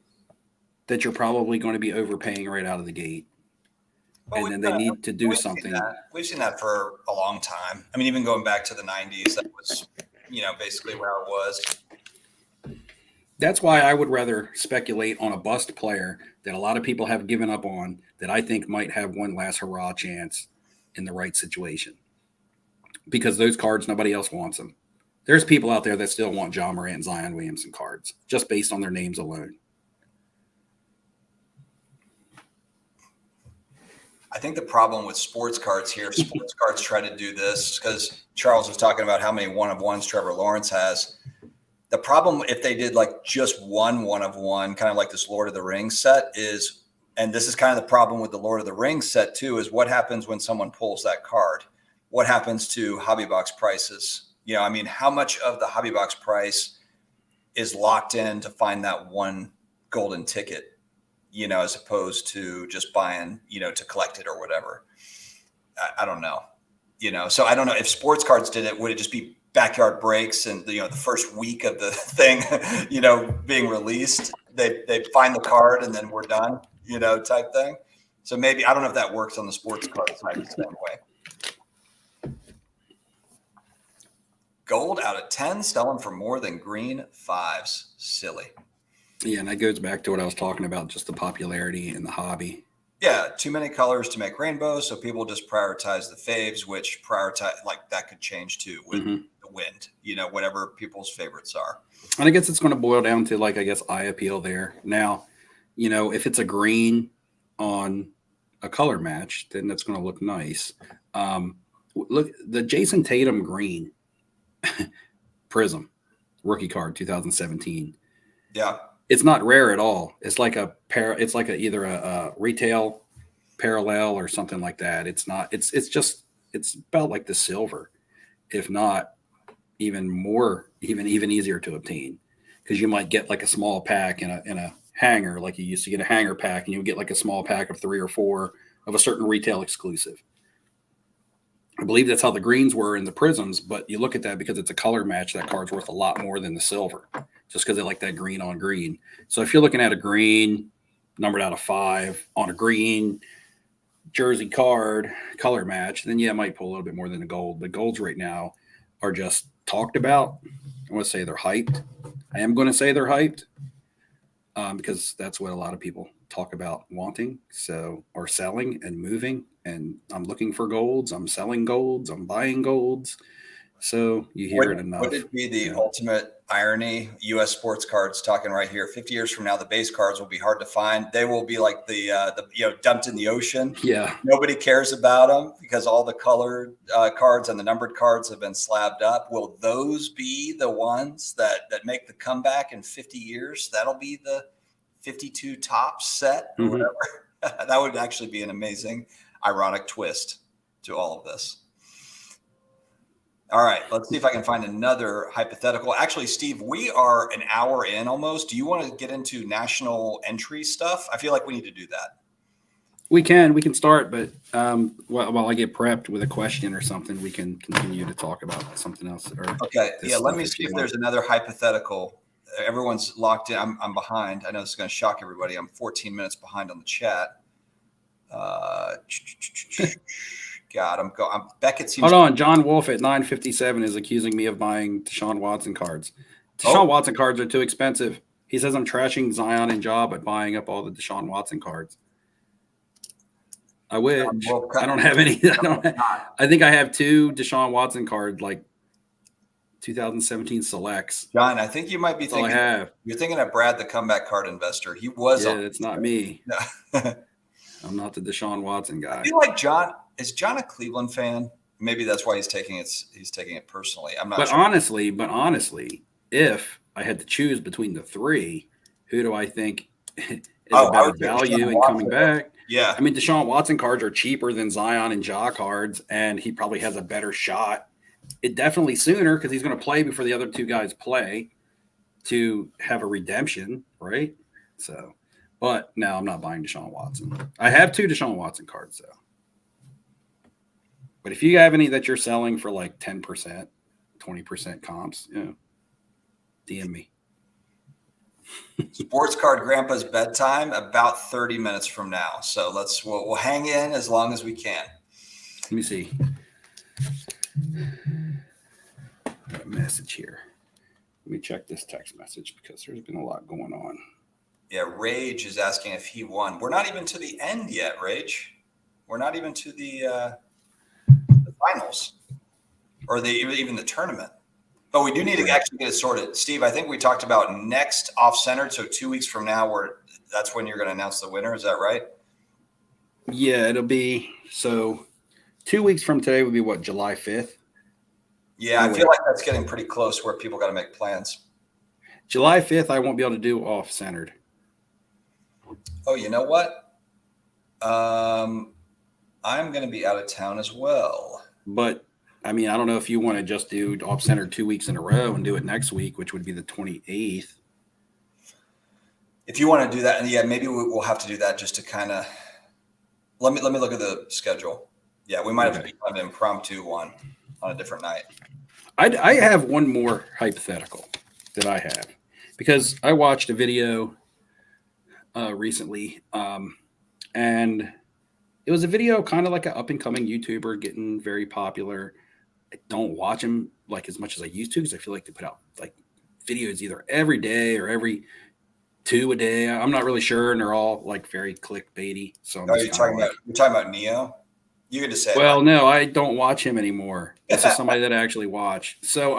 that you're probably going to be overpaying right out of the gate. Well, and then they need to do something. We've seen that for a long time. I mean, even going back to the 90s, that was, you know, basically where it was. That's why I would rather speculate on a bust player that a lot of people have given up on, that I think might have one last hurrah chance in the right situation. Because those cards, nobody else wants them. There's people out there that still want John Morant and Zion Williamson cards, just based on their names alone. I think the problem with sports cards here, sports cards try to do this, because Charles was talking about how many one-of-ones Trevor Lawrence has. The problem, if they did like just one-of-one, kind of like this Lord of the Rings set is, and this is kind of the problem with the Lord of the Rings set too, is what happens when someone pulls that card? What happens to hobby box prices? You know, I mean, how much of the hobby box price is locked in to find that one golden ticket? as opposed to just buying, to collect it or whatever. I don't know, so I don't know if sports cards did it, would it just be backyard breaks and, the first week of the thing, being released, they find the card and then we're done, type thing. So maybe, I don't know if that works on the sports card side the same way. Gold out of 10 selling for more than green 5s. Silly. Yeah, and that goes back to what I was talking about, just the popularity in the hobby. Yeah, too many colors to make rainbows, so people just prioritize the faves, which that could change too with the wind, whatever people's favorites are. And I guess it's going to boil down to, I guess, eye appeal there. Now, if it's a green on a color match, then that's going to look nice. Look, the Jason Tatum green Prism rookie card 2017. Yeah. It's not rare at all. It's like either a retail parallel or something like that. It's not, it's about like the silver, if not even more, even easier to obtain, because you might get like a small pack in a hanger, like you used to get a hanger pack, and you would get like a small pack of 3 or 4 of a certain retail exclusive. I believe that's how the greens were in the Prisms, but you look at that because it's a color match, that card's worth a lot more than the silver, just because they like that green on green. So if you're looking at a green numbered out of 5 on a green jersey card color match, then yeah, it might pull a little bit more than the gold. But golds right now are just talked about. I want to say they're hyped. I am going to say they're hyped because that's what a lot of people talk about wanting, or selling and moving. And I'm looking for golds. I'm selling golds. I'm buying golds. So you hear it enough. Would it be the ultimate irony? U.S. sports cards talking right here. 50 years from now, the base cards will be hard to find. They will be like the dumped in the ocean. Yeah. Nobody cares about them because all the colored cards and the numbered cards have been slabbed up. Will those be the ones that make the comeback in 50 years? That'll be the 52 top set or whatever. That would actually be an amazing, ironic twist to all of this. All right, let's see if I can find another hypothetical. Actually, Steve, we are an hour in almost. Do you want to get into national entry stuff? I feel like we need to do that. We can start, but while I get prepped with a question or something, we can continue to talk about something else. Okay, yeah, let me see if there's another hypothetical. Everyone's locked in. I'm behind. I know this is going to shock everybody. I'm 14 minutes behind on the chat. God, Beckett seems. Hold on, John Wolf at 957 is accusing me of buying Deshawn Watson cards. Deshawn Watson cards are too expensive. He says I'm trashing Zion and Ja, but buying up all the Deshawn Watson cards. I wish. I don't have any. I think I have 2 Deshawn Watson cards, like 2017 selects. John, I think you might be thinking. You're thinking of Brad, the comeback card investor. He was. Yeah, it's not me. I'm not the Deshaun Watson guy. I feel like John. Is John a Cleveland fan? Maybe that's why he's taking it personally. I'm not sure. Honestly, if I had to choose between the 3, who do I think is a better value in coming back? Yeah. I mean, Deshaun Watson cards are cheaper than Zion and Ja cards, and he probably has a better shot. It definitely sooner because he's going to play before the other 2 guys play to have a redemption, right? So, but no, I'm not buying Deshaun Watson. I have 2 Deshaun Watson cards, though. But if you have any that you're selling for like 10%, 20% comps, DM me. Sports card Grandpa's bedtime about 30 minutes from now. So we'll hang in as long as we can. Let me see. Got a message here. Let me check this text message because there's been a lot going on. Yeah, Rage is asking if he won. We're not even to the end yet, Rage. We're not even to the finals or even the tournament. But we do need to actually get it sorted. Steve, I think we talked about next off-centered, so 2 weeks from now, that's when you're going to announce the winner. Is that right? Yeah, it'll be – so 2 weeks from today would be what, July 5th? Yeah, I feel like that's getting pretty close where people got to make plans. July 5th, I won't be able to do off-centered. Oh, you know what? I'm going to be out of town as well. But, I mean, I don't know if you want to just do off-center 2 weeks in a row and do it next week, which would be the 28th. if you want to do that, and yeah, maybe we'll have to do that just to kind of let me look at the schedule. Yeah, we might have to do an impromptu one on a different night. I have one more hypothetical that I have because I watched a video recently, and it was a video kind of like an up and coming YouTuber getting very popular. I don't watch him like as much as I used to because I feel like they put out like videos either every day or every 2 a day. I'm not really sure, and they're all like very clickbaity. So you're talking about Neo? You can just say. Well, no, I don't watch him anymore. This is somebody that I actually watch. So,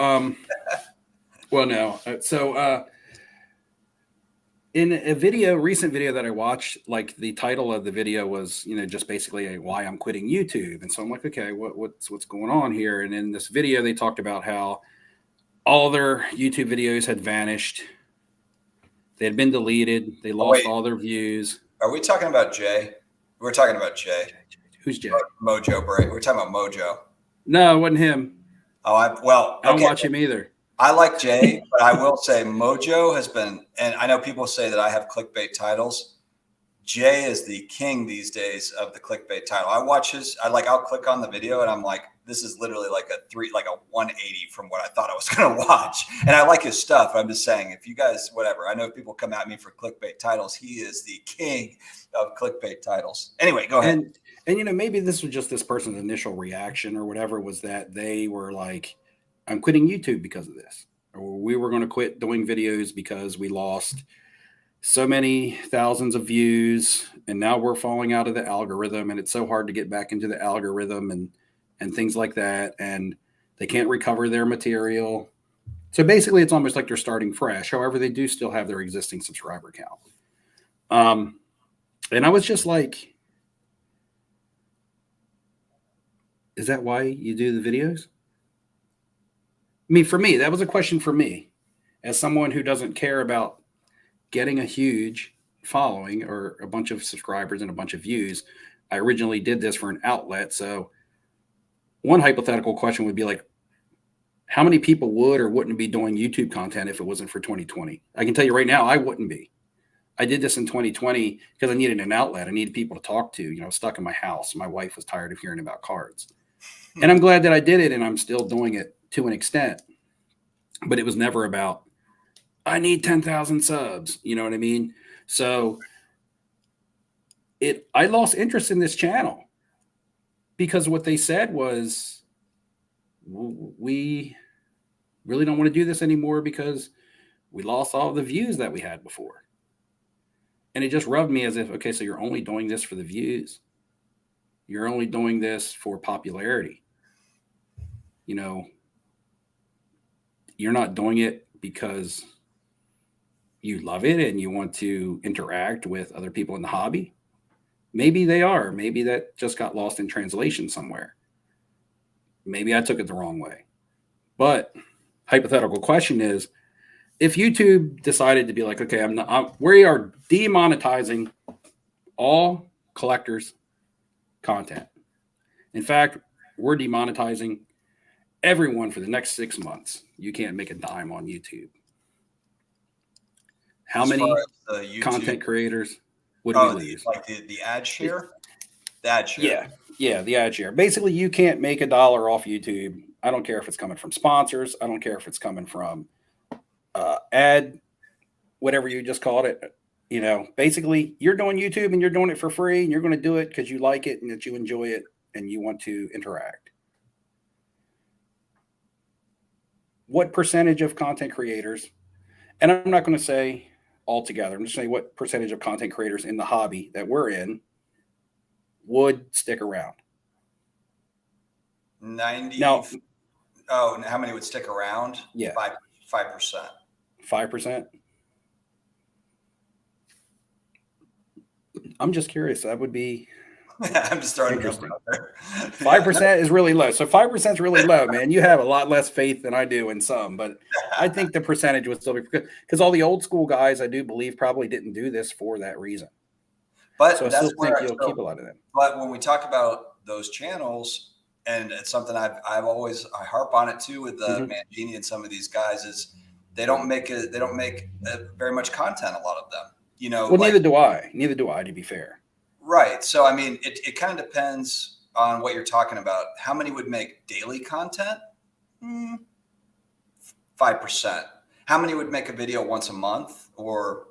well, no. So, in a recent video that I watched, like the title of the video was, just basically why I'm quitting YouTube. And so I'm like, okay, what's going on here? And in this video, they talked about how all their YouTube videos had vanished. They had been deleted. They lost all their views. Are we talking about Jay? We're talking about Jay. Who's Jay? Mojo Break. We're talking about Mojo. No, it wasn't him. Oh, I don't watch him either. I like Jay, but I will say Mojo has been, and I know people say that I have clickbait titles. Jay is the king these days of the clickbait title. I watch I'll click on the video and I'm like, this is literally like a 180 from what I thought I was going to watch. And I like his stuff. I'm just saying, if you guys, whatever, I know people come at me for clickbait titles. He is the king of clickbait titles. Anyway, go ahead. And maybe this was just this person's initial reaction or whatever, was that they were like, I'm quitting YouTube because of this, or we were going to quit doing videos because we lost so many thousands of views and now we're falling out of the algorithm and it's so hard to get back into the algorithm and things like that. And they can't recover their material. So basically it's almost like they're starting fresh. However, they do still have their existing subscriber count. And I was just like, is that why you do the videos? I mean, for me, that was a question for me as someone who doesn't care about getting a huge following or a bunch of subscribers and a bunch of views. I originally did this for an outlet. So one hypothetical question would be like, how many people would or wouldn't be doing YouTube content if it wasn't for 2020? I can tell you right now, I wouldn't be. I did this in 2020 because I needed an outlet. I needed people to talk to, stuck in my house. My wife was tired of hearing about cards. And I'm glad that I did it, and I'm still doing it to an extent. But it was never about, I need 10,000 subs. You know what I mean? So I lost interest in this channel because what they said was, we really don't want to do this anymore because we lost all the views that we had before. And it just rubbed me as if, okay, so you're only doing this for the views. You're only doing this for popularity. You're not doing it because you love it and you want to interact with other people in the hobby. Maybe they are. Maybe that just got lost in translation somewhere. Maybe I took it the wrong way. But hypothetical question is, if YouTube decided to be like, okay, we are demonetizing all collectors' content. In fact, we're demonetizing everyone for the next 6 months. You can't make a dime on YouTube. How many content creators would we lose? Like the ad share? The ad share. Yeah, the ad share. Basically, you can't make $1 off YouTube. I don't care if it's coming from sponsors. I don't care if it's coming from ad, whatever you just called it. Basically, you're doing YouTube and you're doing it for free, and you're going to do it because you like it and that you enjoy it and you want to interact. What percentage of content creators, and I'm not going to say altogether, I'm just saying what percentage of content creators in the hobby that we're in would stick around? 90. Now, how many would stick around? Yeah. 5%. 5%? I'm just curious. That would be I'm just throwing interesting. 5% is really low. So 5% is really low, man. You have a lot less faith than I do in some, but I think the percentage would still be good because all the old school guys, I do believe, probably didn't do this for that reason. But so I still think you'll keep a lot of them. But when we talk about those channels, and it's something I harp on it too with Mangini and some of these guys, is they don't make very much content. A lot of them. Well, neither do I. Neither do I, to be fair. Right. So, I mean, it kind of depends on what you're talking about. How many would make daily content? 5%. How many would make a video once a month or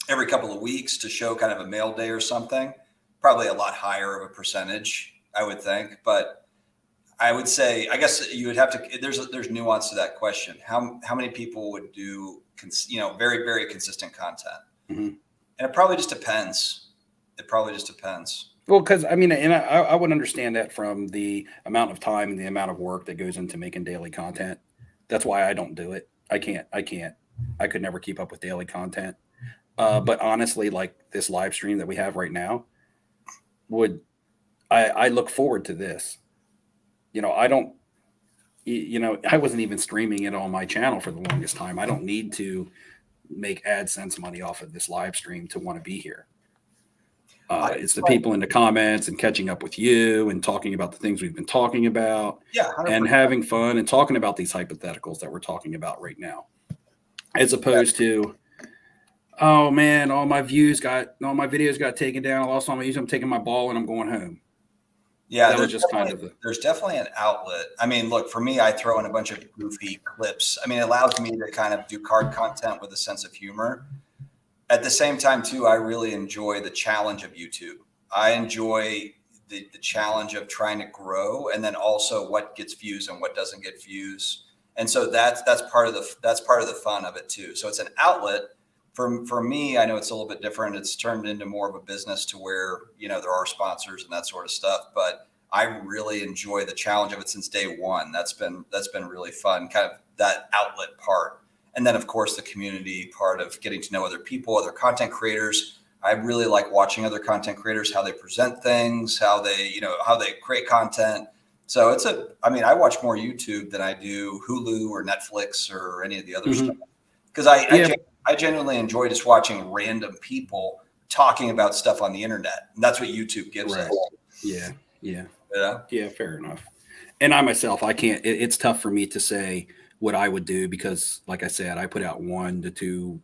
every couple of weeks to show kind of a mail day or something? Probably a lot higher of a percentage, I would think. But I would say, I guess you would have to, there's nuance to that question. How many people would do, very, very consistent content? Mm-hmm. And it probably just depends. Well, because I mean, and I would understand that from the amount of time and the amount of work that goes into making daily content. That's why I don't do it. I can't. I could never keep up with daily content. But honestly, like this live stream that we have right now, I look forward to this. I don't. I wasn't even streaming it on my channel for the longest time. I don't need to make AdSense money off of this live stream to want to be here. It's the people in the comments and catching up with you and talking about the things we've been talking about, and having fun and talking about these hypotheticals that we're talking about right now, as opposed to, oh man, all my videos got taken down. I lost all my views. I'm taking my ball and I'm going home. Yeah, that was just kind of there's definitely an outlet. I mean, look, for me, I throw in a bunch of goofy clips. I mean, it allows me to kind of do card content with a sense of humor. At the same time, too, I really enjoy the challenge of YouTube. I enjoy the challenge of trying to grow, and then also what gets views and what doesn't get views. And so that's part of the fun of it too. So it's an outlet for me. I know it's a little bit different. It's turned into more of a business to where there are sponsors and that sort of stuff. But I really enjoy the challenge of it since day one. That's been really fun. Kind of that outlet part. And then, of course, the community part of getting to know other people, other content creators. I really like watching other content creators, how they present things, how they create content. So I watch more YouTube than I do Hulu or Netflix or any of the other stuff. Because I genuinely enjoy just watching random people talking about stuff on the internet. And that's what YouTube gives us. Yeah. Yeah, fair enough. And I myself, I can't, it's tough for me to say what I would do because, like I said, I put out 1 to 2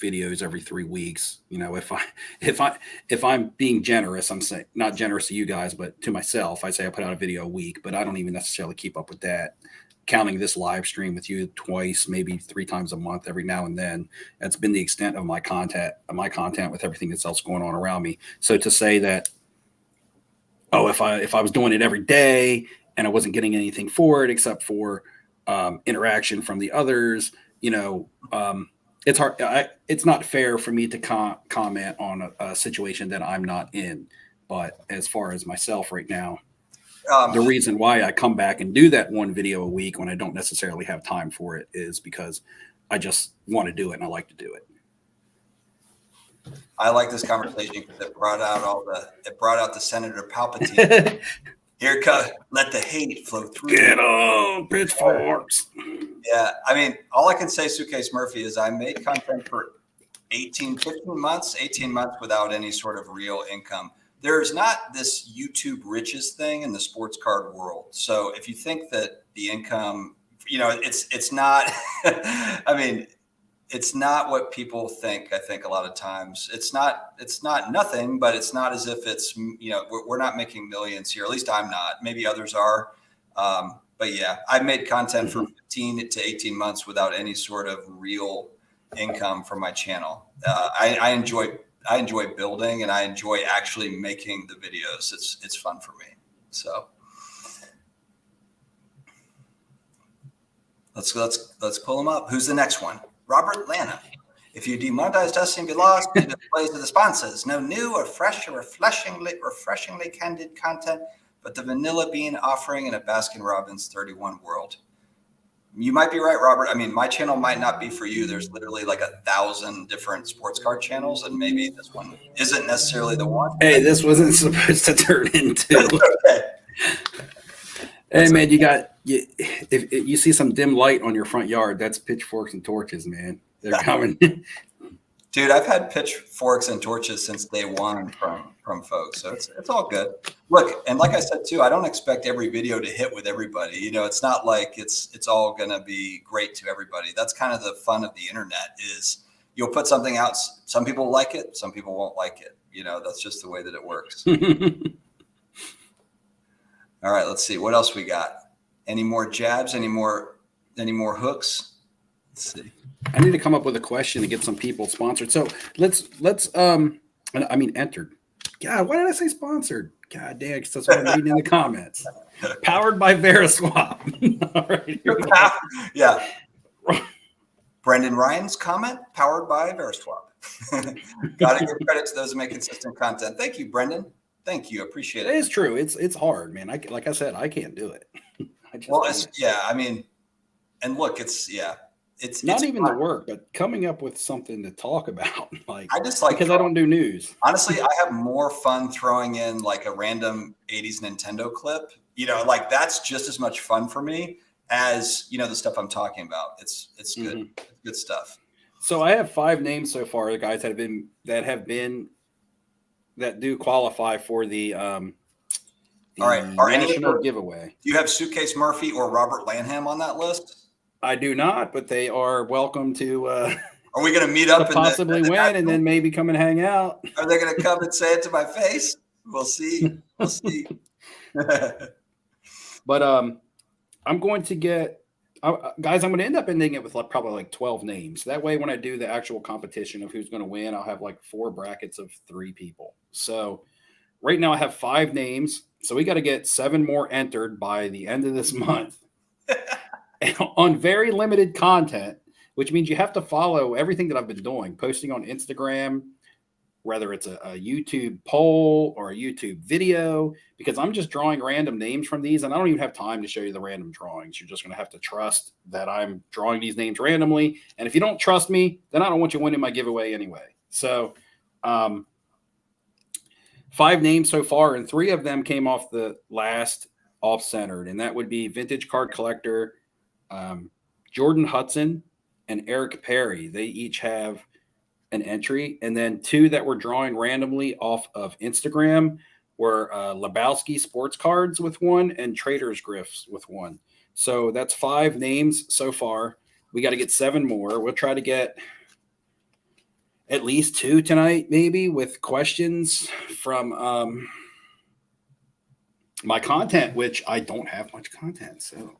videos every 3 weeks. If I'm being generous, I'm saying not generous to you guys, but to myself, I say I put out a video a week, but I don't even necessarily keep up with that. Counting this live stream with you twice, maybe 3 times a month, every now and then, that's been the extent of my content with everything that's else going on around me. So to say that, if I was doing it every day and I wasn't getting anything for it except for interaction from the others, it's hard. It's not fair for me to comment on a situation that I'm not in. But as far as myself right now, the reason why I come back and do that 1 video a week when I don't necessarily have time for it is because I just want to do it and I like to do it. I like this conversation because it brought out the Senator Palpatine. Here comes, let the hate flow through. Get on, pitchforks. Yeah, I mean, all I can say, Suitcase Murphy, is I made content for 18 months without any sort of real income. There's not this YouTube riches thing in the sports card world. So if you think that the income, it's not, I mean, it's not what people think. I think a lot of times it's not nothing, but it's not as if it's, we're not making millions here. At least I'm not. Maybe others are. But yeah, I made content for 15 to 18 months without any sort of real income from my channel. I enjoy building and I enjoy actually making the videos. It's fun for me. So let's pull them up. Who's the next one? Robert Lana. If you demonetize us and be lost, it displays to the sponsors. No new or fresh or refreshingly candid content, but the vanilla bean offering in a Baskin-Robbins 31 world. You might be right, Robert. I mean, my channel might not be for you. There's literally like 1,000 different sports card channels, and maybe this one isn't necessarily the one. Hey, this wasn't supposed to turn into. Okay. Hey, man, if you see some dim light on your front yard, that's pitchforks and torches, man. They're coming. Dude, I've had pitchforks and torches since day one from folks, so it's all good. Look, and like I said too, I don't expect every video to hit with everybody. It's not like it's all gonna be great to everybody. That's kind of the fun of the internet, is you'll put something out. Some people like it. Some people won't like it. That's just the way that it works. All right, let's see. What else we got? Any more jabs? Any more hooks? Let's see. I need to come up with a question to get some people sponsored. So let's entered. God, why did I say sponsored? God damn, because that's what I'm reading in the comments. Powered by VeriSwap. All right, here we go. Yeah. Brendan Ryan's comment, powered by VeriSwap. Got to give credit to those who make consistent content. Thank you, Brendan. Thank you. Appreciate it. It is true. It's hard, man. Like I said, I can't do it. And look, it's not even fun. the work, but coming up with something to talk about. Because I don't do news. Honestly, I have more fun throwing in like a random 80s Nintendo clip. That's just as much fun for me as the stuff I'm talking about. It's good. Mm-hmm. It's good stuff. So I have 5 names so far, the guys that do qualify for the all right. Are national giveaway. Do you have Suitcase Murphy or Robert Lanham on that list? I do not, but they are welcome to. Are we going to meet up and possibly win, and then maybe come and hang out? Are they going to come and say it to my face? We'll see. We'll see. But I'm going to get guys. I'm going to end up ending it with probably 12 names. That way, when I do the actual competition of who's going to win, I'll have 4 brackets of 3 people. So right now I have 5 names. So we got to get 7 more entered by the end of this month. On very limited content, which means you have to follow everything that I've been doing, posting on Instagram, whether it's a YouTube poll or a YouTube video, because I'm just drawing random names from these, and I don't even have time to show you the random drawings. You're just going to have to trust that I'm drawing these names randomly. And if you don't trust me, then I don't want you winning my giveaway anyway. So 5 names so far, and 3 of them came off the last off-centered, and that would be Vintage Card Collector, Jordan Hudson, and Eric Perry. They each have an entry, and then 2 that we're drawing randomly off of Instagram were Lebowski Sports Cards with 1 and Traders Griffs with 1. So that's 5 names so far. We got to get 7 more. We'll try to get at least 2 tonight, maybe, with questions from my content, which I don't have much content. So,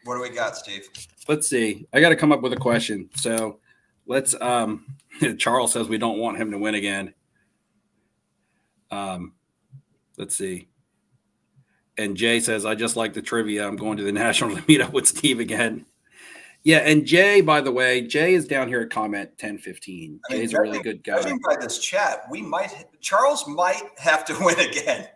What do we got, Steve? Let's see. I got to come up with a question. So let's, Charles says we don't want him to win again. Let's see. And Jay says, I just like the trivia. I'm going to the National to meet up with Steve again. Yeah. And Jay, by the way, Jay is down here at comment 1015. Jay's a really good guy. Judging by this chat, Charles might have to win again.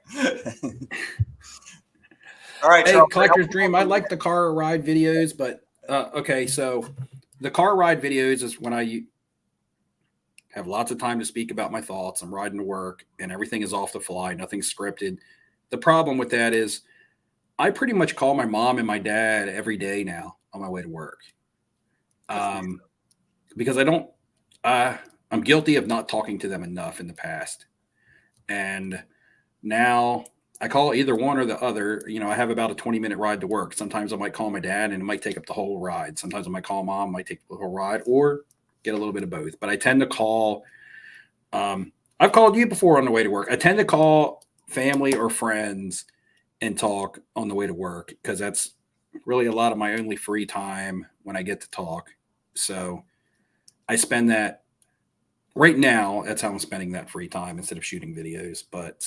All right, hey, Collector's Dream. I like the car ride videos, but okay. So the car ride videos is when I have lots of time to speak about my thoughts. I'm riding to work and everything is off the fly. Nothing's scripted. The problem with that is I pretty much call my mom and my dad every day now on my way to work. Because I'm guilty of not talking to them enough in the past. And now I call either one or the other. I have about a 20-minute ride to work. Sometimes I might call my dad and it might take up the whole ride. Sometimes I might call mom, might take the whole ride, or get a little bit of both. But I tend to call, I've called you before on the way to work. I tend to call family or friends and talk on the way to work because that's really a lot of my only free time when I get to talk. So I spend that right now. That's how I'm spending that free time instead of shooting videos. But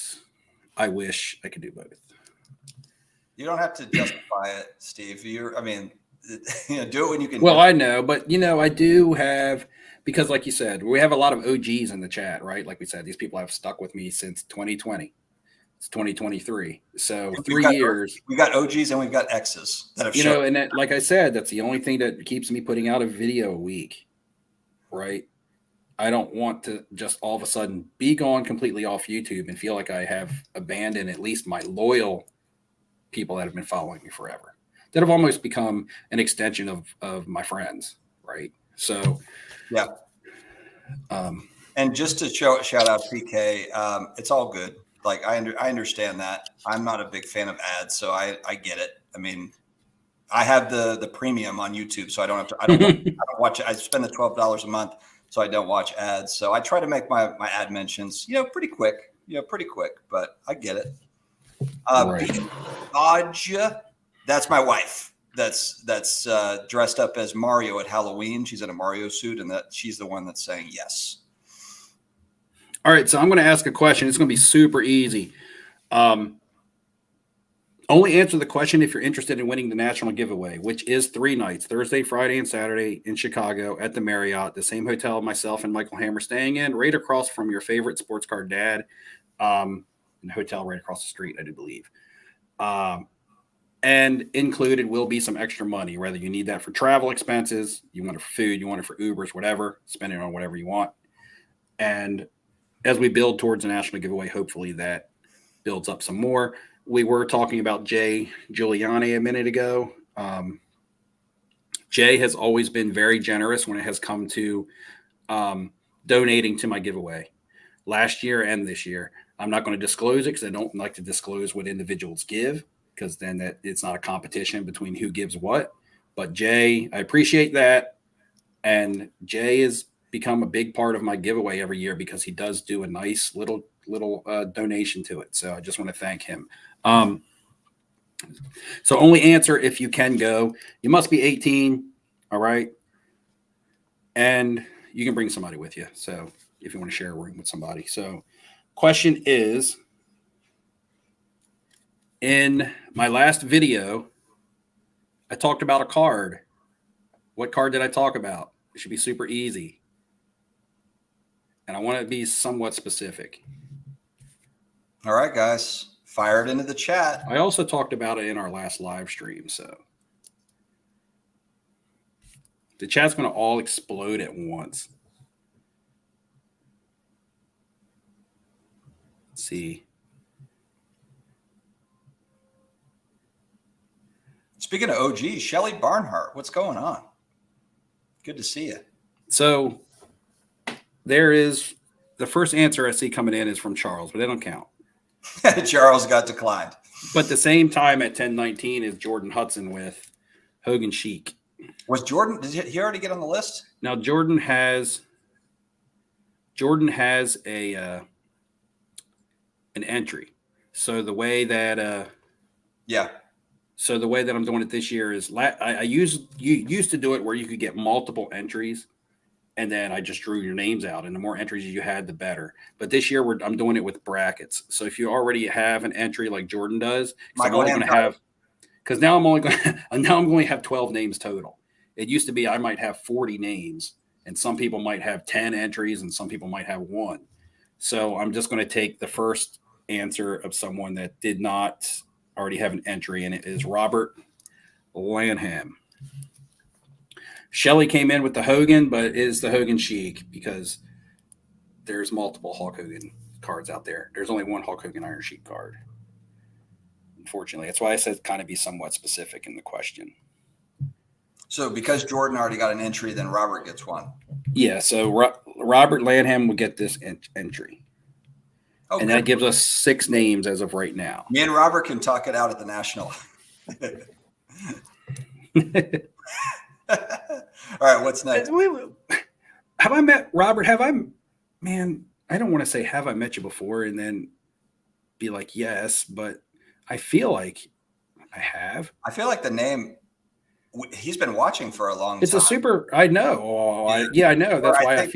I wish I could do both. You don't have to justify it, Steve. Do it when you can. Well, I know, but I do have, because like you said, we have a lot of OGs in the chat, right? Like we said, these people have stuck with me since 2020. It's 2023. So 3 years. We got OGs and we've got X's that have shown. And that, like I said, that's the only thing that keeps me putting out a video a week, right? I don't want to just all of a sudden be gone completely off YouTube and feel like I have abandoned at least my loyal people that have been following me forever, that have almost become an extension of my friends. Right. So, yeah. And just to shout out PK, it's all good. Like I understand that. I'm not a big fan of ads, so I get it. I have the premium on YouTube, so I don't have to. I don't watch. I spend the $12 a month, so I don't watch ads. So I try to make my ad mentions, pretty quick. Pretty quick, but I get it. Right. Dodge, that's my wife. That's dressed up as Mario at Halloween. She's in a Mario suit, and she's the one that's saying yes. All right, so I'm going to ask a question. It's going to be super easy. Only answer the question if you're interested in winning the national giveaway, which is 3 nights, Thursday, Friday, and Saturday in Chicago at the Marriott, the same hotel myself and Michael Hammer staying in, right across from your favorite sports card dad, in the hotel right across the street, I do believe. And included will be some extra money, whether you need that for travel expenses, you want it for food, you want it for Ubers, whatever, spend it on whatever you want. And as we build towards a national giveaway, hopefully that builds up some more. We were talking about Jay Giuliani a minute ago. Jay has always been very generous when it has come to donating to my giveaway last year and this year. I'm not going to disclose it because I don't like to disclose what individuals give, because then it's not a competition between who gives what. But Jay, I appreciate that. And Jay has become a big part of my giveaway every year because he does do a nice little donation to it. So I just want to thank him. So only answer if you can go. You must be 18. All right. And you can bring somebody with you. So if you want to share a room with somebody. So question is, in my last video, I talked about a card. What card did I talk about? It should be super easy. And I want to be somewhat specific. All right, guys. Fire it into the chat. I also talked about it in our last live stream. So the chat's going to all explode at once. Let's see. Speaking of OG, Shelly Barnhart, what's going on? Good to see you. So there is the first answer I see coming in is from Charles, but they don't count. Charles got declined. But the same time at 10:19 is Jordan Hudson with Hogan Chic. Was Jordan? Did he already get on the list? Now Jordan has a an entry. So the way that So the way that I'm doing it this year is you used to do it where you could get multiple entries, and then I just drew your names out, and the more entries you had, the better. But this year I'm doing it with brackets. So if you already have an entry like Jordan does, I'm only going to have, because now I'm going to have 12 names total. It used to be I might have 40 names, and some people might have 10 entries, and some people might have 1. So I'm just going to take the first answer of someone that did not already have an entry, and it is Robert Lanham. Shelly came in with the Hogan, but it is the Hogan Chic because there's multiple Hulk Hogan cards out there. There's only one Hulk Hogan Iron Sheik card. Unfortunately, that's why I said kind of be somewhat specific in the question. So because Jordan already got an entry, then Robert gets one. Yeah, so Robert Lanham will get this entry. Okay. And that gives us 6 names as of right now. Me and Robert can talk it out at the national. All right, what's next? Have I met Robert? Man, I don't want to say have I met you before and then be like, yes, but I feel like I have. I feel like the name, he's been watching for a long time. It's a super, I know. I know. That's why I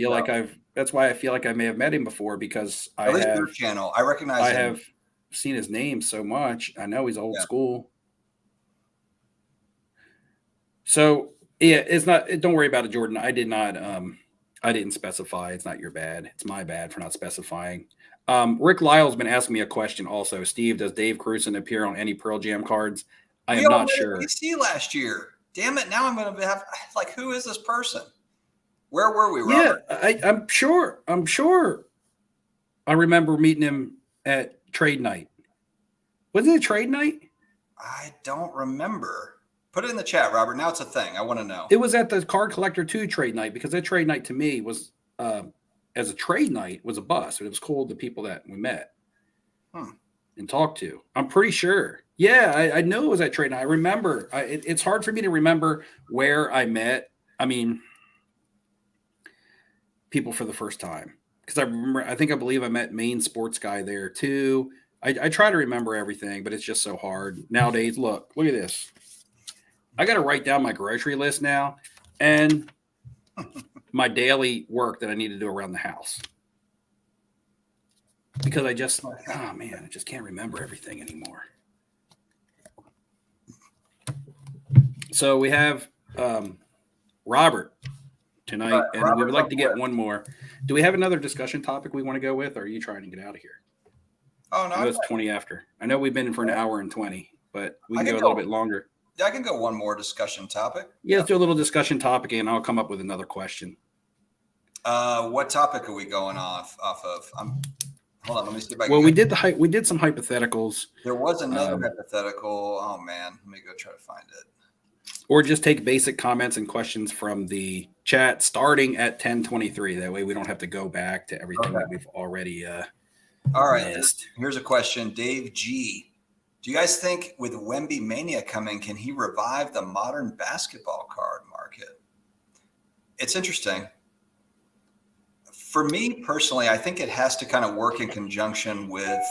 feel like I may have met him before because I have channel. I recognize him. I have seen his name so much. I know he's old school. So yeah, it's not, don't worry about it, Jordan. I didn't specify. It's not your bad. It's my bad for not specifying. Rick Lyle's been asking me a question also. Steve, does Dave Cruson appear on any Pearl Jam cards? I am not sure. We see last year. Damn it. Now I'm going to have, who is this person? Where were we, Robert? Yeah, I'm sure. I remember meeting him at trade night. Was it a trade night? I don't remember. Put it in the chat, Robert. Now it's a thing. I want to know. It was at the Card Collector 2 trade night because that trade night to me was, as a trade night, was a bust. It was cool, the people that we met and talked to. I'm pretty sure. Yeah, I know it was at trade night. I remember. It's hard for me to remember where I met. I mean, people for the first time because I remember. I believe I met Main Sports Guy there too. I try to remember everything, but it's just so hard nowadays. Look at this. I got to write down my grocery list now and my daily work that I need to do around the house because I just can't remember everything anymore. So we have Robert tonight, and we would like to get one more. Do we have another discussion topic we want to go with, or are you trying to get out of here? Oh, no. I know it's 20 after. I know we've been in for an hour and 20, but we can go a little bit longer. Yeah, I can go one more discussion topic. Yeah, let's do a little discussion topic, and I'll come up with another question. What topic are we going off of? Hold on, let me see if I can. Well, we did some hypotheticals. There was another hypothetical. Oh man, let me go try to find it. Or just take basic comments and questions from the chat starting at 10:23. That way we don't have to go back to everything that we've already all right, here's a question. Dave G. Do you guys think with Wemby Mania coming, can he revive the modern basketball card market? It's interesting. For me personally, I think it has to kind of work in conjunction with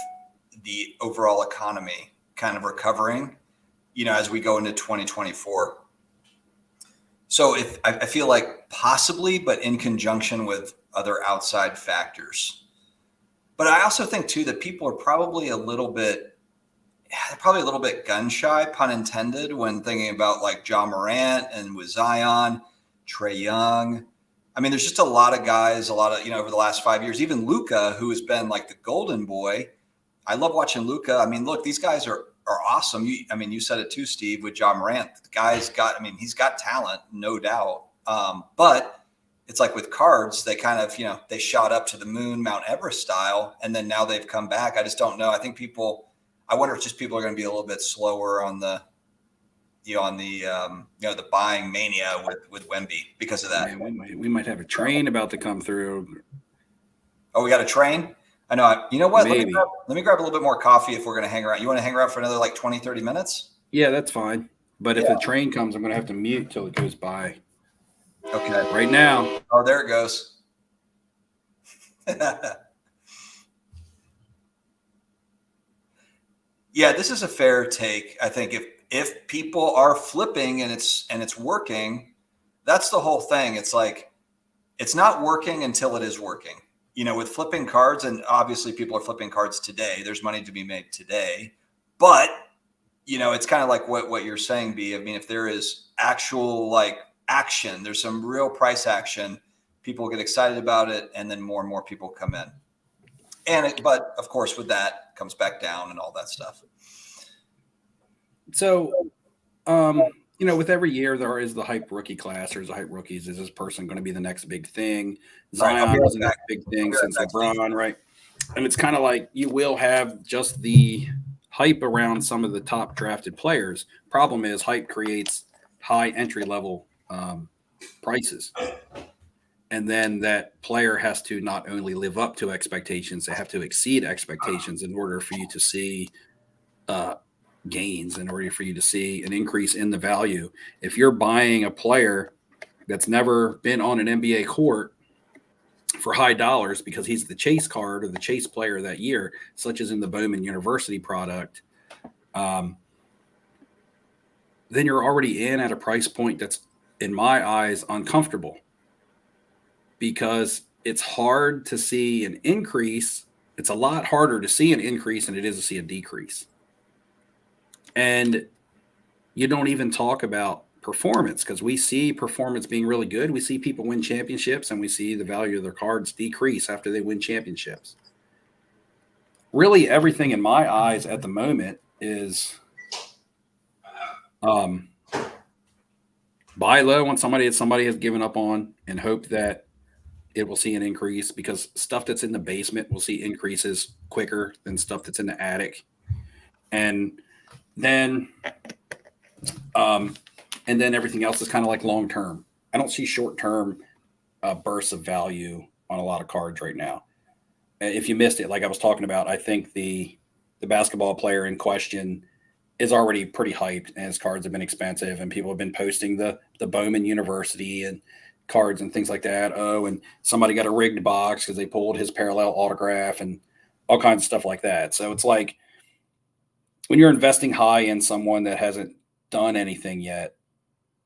the overall economy kind of recovering, as we go into 2024. So I feel like possibly, but in conjunction with other outside factors. But I also think too that people are probably a little bit gun shy, pun intended, when thinking about like Ja Morant and with Zion, Trae Young. I mean, there's just a lot of guys, over the last 5 years, even Luka, who has been like the golden boy. I love watching Luka. I mean, look, these guys are awesome. You said it too, Steve, with Ja Morant. The he's got talent, no doubt. But it's like with cards, they kind of, they shot up to the moon, Mount Everest style, and then now they've come back. I just don't know. I think I wonder if just people are going to be a little bit slower on the buying mania with Wemby because of that. Man, we might have a train about to come through. Oh, we got a train? I know. You know what? Maybe. Let me grab a little bit more coffee if we're going to hang around. You want to hang around for another like 20, 30 minutes? Yeah, that's fine. But if the train comes, I'm going to have to mute till it goes by. Okay. Right now. Oh, there it goes. Yeah, this is a fair take. I think if people are flipping and it's working, that's the whole thing. It's like it's not working until it is working. With flipping cards, and obviously people are flipping cards today. There's money to be made today. But, it's kind of like what you're saying, B. I mean, if there is actual like action, there's some real price action, people get excited about it, and then more and more people come in. But of course, with that comes back down and all that stuff. So, with every year there is the hype rookie class. There's the hype rookies. Is this person going to be the next big thing? Zion was the next big thing since LeBron, right? And it's kind of like you will have just the hype around some of the top drafted players. Problem is, hype creates high entry level prices. And then that player has to not only live up to expectations, they have to exceed expectations in order for you to see gains, in order for you to see an increase in the value. If you're buying a player that's never been on an NBA court for high dollars because he's the chase card or the chase player that year, such as in the Bowman University product, then you're already in at a price point that's, in my eyes, uncomfortable. Because it's hard to see an increase. It's a lot harder to see an increase than it is to see a decrease. And you don't even talk about performance because we see performance being really good. We see people win championships and we see the value of their cards decrease after they win championships. Really, everything in my eyes at the moment is buy low when somebody has given up on and hope that it will see an increase, because stuff that's in the basement will see increases quicker than stuff that's in the attic. And then everything else is kind of like long-term. I don't see short-term bursts of value on a lot of cards right now. If you missed it, like I was talking about, I think the basketball player in question is already pretty hyped, and his cards have been expensive, and people have been posting the Bowman University and cards and things like that. Oh, and somebody got a rigged box because they pulled his parallel autograph and all kinds of stuff like that. So it's like when you're investing high in someone that hasn't done anything yet,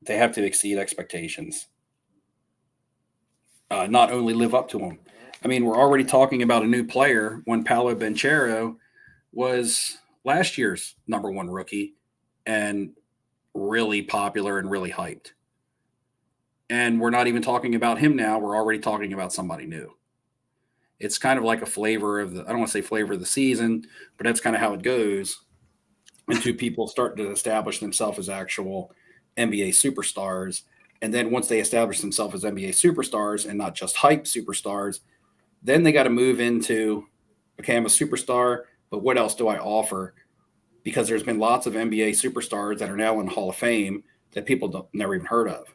they have to exceed expectations. Not only live up to them. I mean, we're already talking about a new player when Paolo Banchero was last year's #1 rookie and really popular and really hyped. And we're not even talking about him now. We're already talking about somebody new. It's kind of like a flavor of I don't want to say flavor of the season, but that's kind of how it goes until people start to establish themselves as actual NBA superstars. And then once they establish themselves as NBA superstars and not just hype superstars, then they got to move into, okay, I'm a superstar, but what else do I offer? Because there's been lots of NBA superstars that are now in Hall of Fame that people never even heard of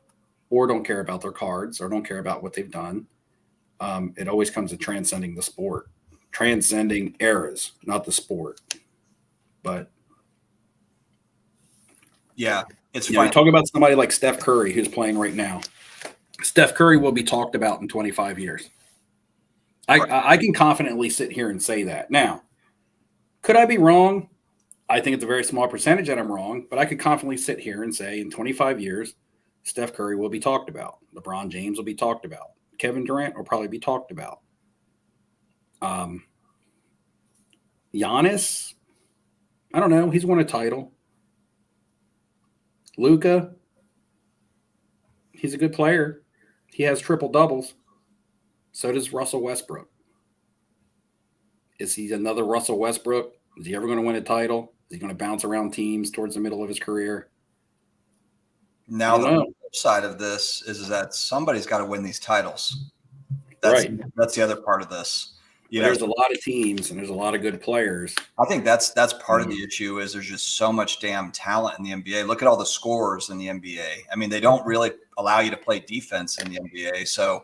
or don't care about their cards or don't care about what they've done. It always comes to transcending the sport, transcending eras, not the sport. But yeah, it's funny. You talk about somebody like Steph Curry who's playing right now. Steph Curry will be talked about in 25 years. I can confidently sit here and say that. Now, could I be wrong? I think it's a very small percentage that I'm wrong, but I could confidently sit here and say in 25 years, Steph Curry will be talked about. LeBron James will be talked about. Kevin Durant will probably be talked about. Giannis, I don't know. He's won a title. Luka, he's a good player. He has triple doubles. So does Russell Westbrook. Is he another Russell Westbrook? Is he ever going to win a title? Is he going to bounce around teams towards the middle of his career? Now, the flip side of this is that somebody's got to win these titles. That's the other part of this. There's a lot of teams and there's a lot of good players. I think that's part of the issue is there's just so much damn talent in the NBA. Look at all the scorers in the NBA. I mean, they don't really allow you to play defense in the NBA. So,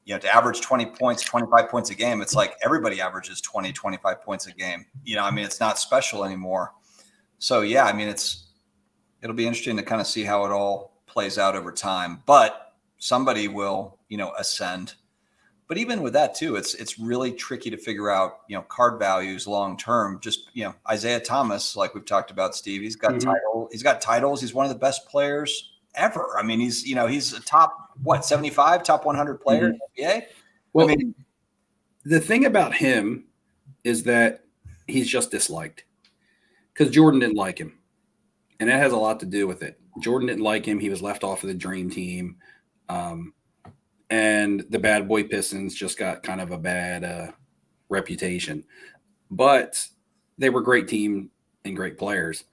to average 20 points, 25 points a game, it's like everybody averages 20, 25 points a game. I mean, it's not special anymore. So, yeah, I mean, it'll be interesting to kind of see how it all plays out over time. But somebody will, ascend. But even with that too, it's really tricky to figure out, card values long term. Just Isaiah Thomas, like we've talked about, Steve. He's got He's got titles. He's one of the best players ever. I mean, he's a top 75, top 100 player in the NBA. Well, I mean, the thing about him is that he's just disliked because Jordan didn't like him, and that has a lot to do with it. Jordan didn't like him. He was left off of the Dream Team. And the bad boy Pistons just got kind of a bad reputation. But they were a great team and great players.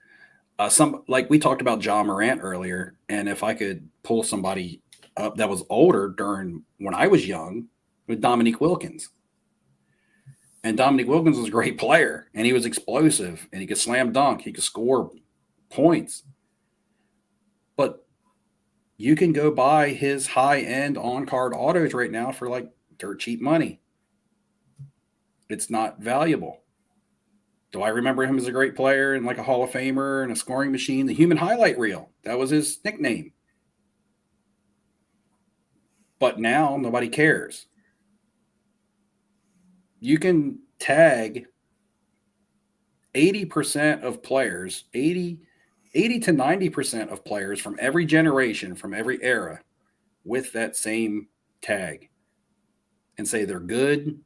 Like we talked about John Morant earlier, and if I could pull somebody up that was older during when I was young, with Dominique Wilkins. And Dominique Wilkins was a great player, and he was explosive, and he could slam dunk. He could score points. But you can go buy his high-end on-card autos right now for like dirt cheap money. It's not valuable. Do I remember him as a great player and like a Hall of Famer and a scoring machine? The human highlight reel. That was his nickname. But now nobody cares. You can tag 80% of players, 80 to 90% of players from every generation, from every era, with that same tag and say they're good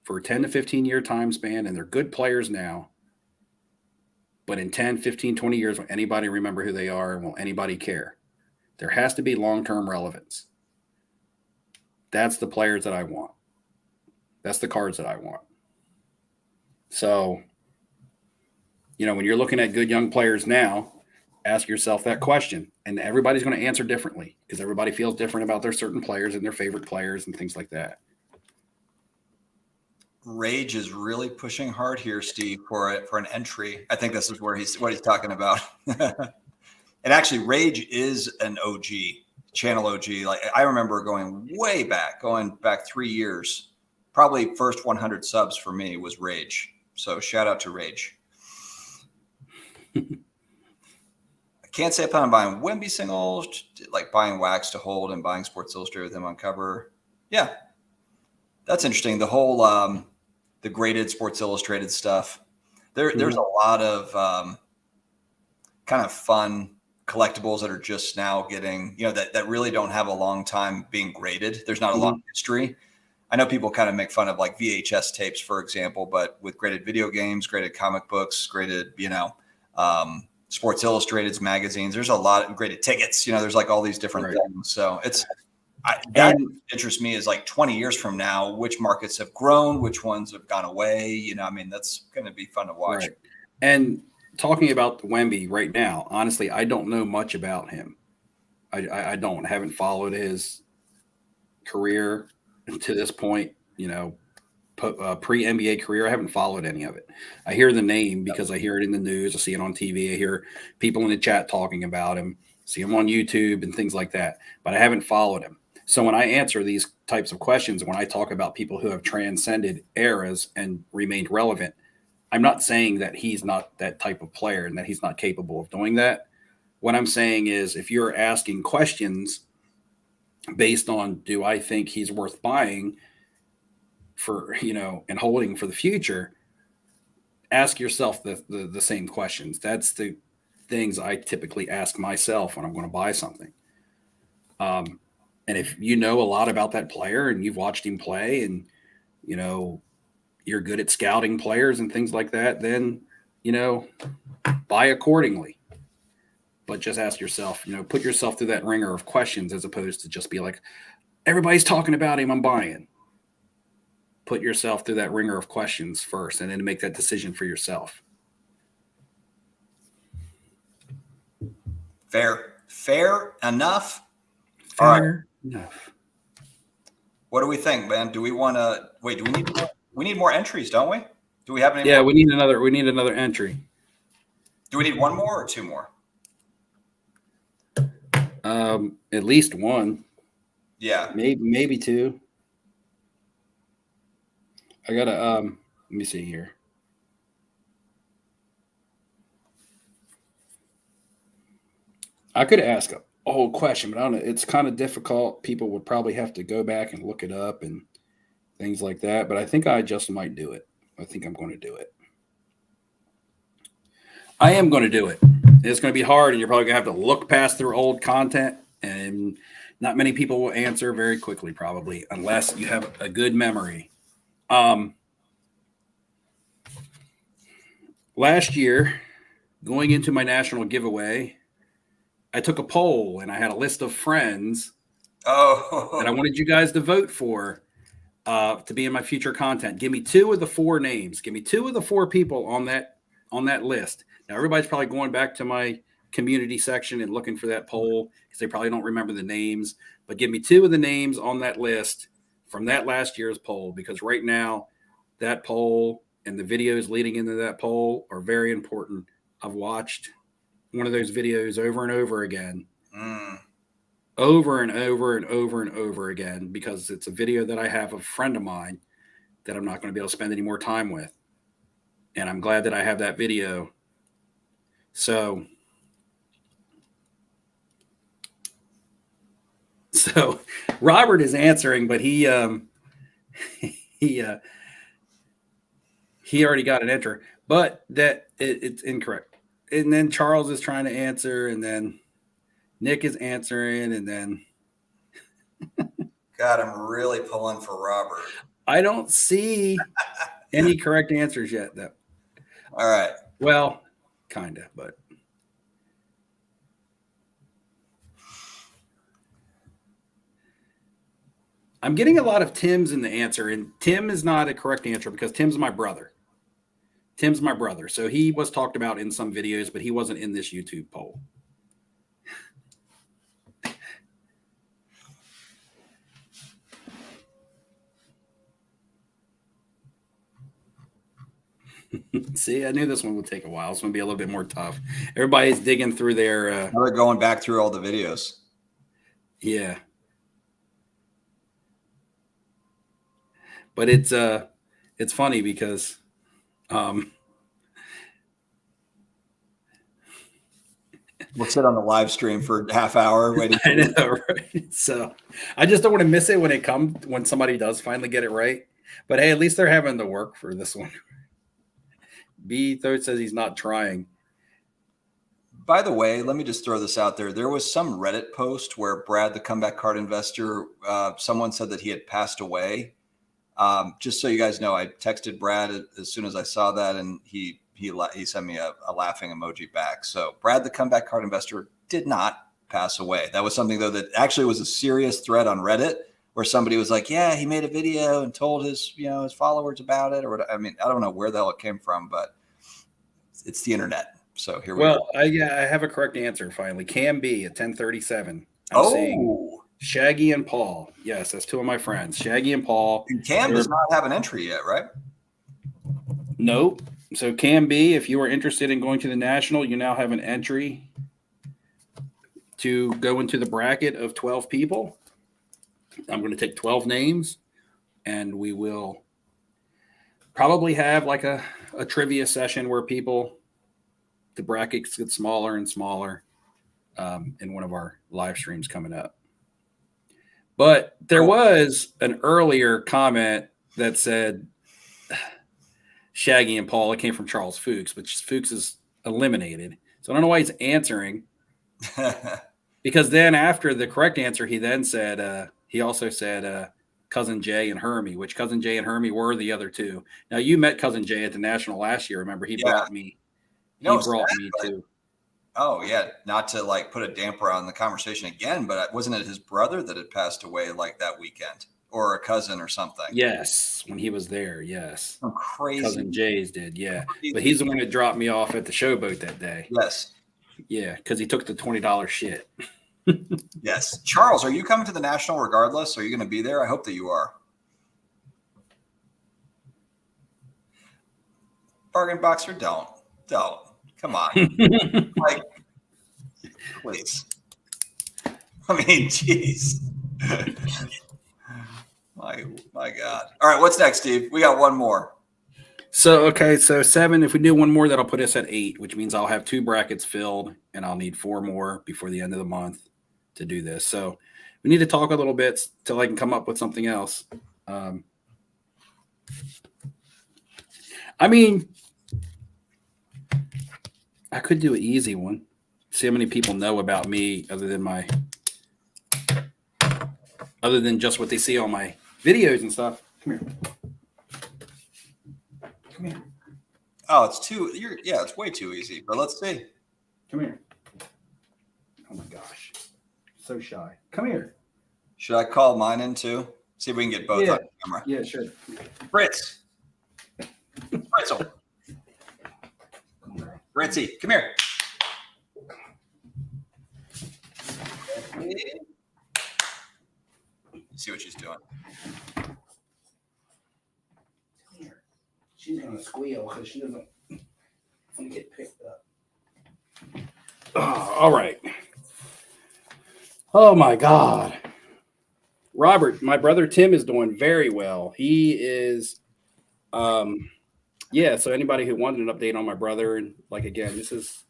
for a 10 to 15 year time span and they're good players now. But in 10, 15, 20 years, will anybody remember who they are and will anybody care? There has to be long-term relevance. That's the players that I want. That's the cards that I want. So, when you're looking at good young players now, ask yourself that question. And everybody's going to answer differently because everybody feels different about their certain players and their favorite players and things like that. Rage is really pushing hard here, Steve, for an entry. I think this is what he's talking about. And actually, Rage is an OG, channel OG. Like I remember going back 3 years. Probably first 100 subs for me was Rage. So shout out to Rage. Can't say I plan on buying Wemby singles, like buying wax to hold and buying Sports Illustrated with him on cover. Yeah, that's interesting. The whole the graded Sports Illustrated stuff. There's a lot of kind of fun collectibles that are just now getting, that really don't have a long time being graded. There's not a long history. I know people kind of make fun of like VHS tapes, for example, but with graded video games, graded comic books, graded, Sports Illustrated's magazines, there's a lot of graded tickets, there's like all these different things. So that interests me is like 20 years from now, which markets have grown, which ones have gone away. That's going to be fun to watch. Right. And talking about Wemby right now, honestly, I don't know much about him. haven't followed his career to this point, pre-NBA career. I haven't followed any of it. I hear the name because I hear it in the news. I see it on TV. I hear people in the chat talking about him, see him on YouTube and things like that, but I haven't followed him. So when I answer these types of questions, when I talk about people who have transcended eras and remained relevant, I'm not saying that he's not that type of player and that he's not capable of doing that. What I'm saying is if you're asking questions based on, do I think he's worth buying for, and holding for the future, ask yourself the same questions. That's the things I typically ask myself when I'm going to buy something. And if you know a lot about that player and you've watched him play and, you're good at scouting players and things like that, then, buy accordingly. But just ask yourself, put yourself through that ringer of questions as opposed to just be like, everybody's talking about him, I'm buying. Put yourself through that ringer of questions first and then make that decision for yourself. Fair enough. Fair enough. What do we think, man? Do we want to wait? Do we need more entries, don't we? Do we have any? Yeah, more? we need another entry. Do we need one more or two more? At least one. Yeah. Maybe two. I gotta let me see here. I could ask a whole question, but I don't know. It's kind of difficult. People would probably have to go back and look it up and things like that. But I think I just might do it. I think I'm going to do it. I am going to do it. It's going to be hard, and you're probably going to have to look past through old content, and not many people will answer very quickly, probably, unless you have a good memory. Last year, going into my national giveaway, I took a poll, and I had a list of friends that I wanted you guys to vote for to be in my future content. Give me 2 of the 4 names. Give me 2 of the 4 people on that list. Now, everybody's probably going back to my community section and looking for that poll because they probably don't remember the names. But give me 2 of the names on that list from that last year's poll, because right now that poll and the videos leading into that poll are very important. I've watched one of those videos over and over again, over and over and over and over again, because it's a video that I have of a friend of mine that I'm not going to be able to spend any more time with. And I'm glad that I have that video. So Robert is answering, but he already got an answer, but it's incorrect. And then Charles is trying to answer, and then Nick is answering, and then God, I'm really pulling for Robert. I don't see any correct answers yet, though. All right. Well, kind of, but I'm getting a lot of Tim's in the answer, and Tim is not a correct answer because Tim's my brother. So he was talked about in some videos, but he wasn't in this YouTube poll. See, I knew this one would take a while. It's going to be a little bit more tough. Everybody's digging through their. They're going back through all the videos. Yeah. But it's funny because We'll sit on the live stream for a half hour waiting. I know, right? So I just don't want to miss it when somebody does finally get it right. But hey, at least they're having the work for this one. B Third says he's not trying. By the way, let me just throw this out there. There was some Reddit post where Brad, the comeback card investor, someone said that he had passed away. Just so you guys know, I texted Brad as soon as I saw that, and he sent me a laughing emoji back. So Brad, the comeback card investor, did not pass away. That was something, though, that actually was a serious thread on Reddit where somebody was like, yeah, he made a video and told his followers about it. Or I mean, I don't know where the hell it came from, but it's the internet. So here we are. Well, I have a correct answer finally. Cam B at 1037. I'm saying Shaggy and Paul. Yes, that's two of my friends. Shaggy and Paul. And Cam does not have an entry yet, right? Nope. So Cam B, if you are interested in going to the National, you now have an entry to go into the bracket of 12 people. I'm going to take 12 names, and we will probably have like a trivia session where the brackets get smaller and smaller in one of our live streams coming up. But there was an earlier comment that said Shaggy and Paul. It came from Charles Fuchs, but Fuchs is eliminated. So I don't know why he's answering. Because then after the correct answer, he then said, he also said Cousin Jay and Hermie, which Cousin Jay and Hermie were the other two. Now, you met Cousin Jay at the National last year. Remember, he brought me. He brought me too. Oh, yeah. Not to like put a damper on the conversation again, but wasn't it his brother that had passed away like that weekend, or a cousin or something? Yes, when he was there. Yes. Some crazy. Cousin Jay's did. Yeah. But he's the one that dropped me off at the showboat that day. Yes. Yeah. Because he took the $20 shit. Yes. Charles, are you coming to the National regardless? Are you going to be there? I hope that you are. Bargain boxer, don't. Come on. Like, please. I mean, jeez. My God. All right, what's next, Steve? We got one more. So 7. If we do one more, that'll put us at 8, which means I'll have 2 brackets filled, and I'll need 4 more before the end of the month to do this. So we need to talk a little bit till I can come up with something else. I mean, I could do an easy one. See how many people know about me other than just what they see on my videos and stuff. Come here. Oh, it's way too easy, but let's see. Come here. Oh my gosh. So shy. Come here. Should I call mine in too? See if we can get both on camera. Yeah, sure. Fritz. Fritzel. Fritzy, come here. See what she's doing. Come here. She's going to squeal because she doesn't want to get picked up. Oh, all right. Oh, my God. Robert, my brother Tim is doing very well. He is, so anybody who wanted an update on my brother, and like, again, this is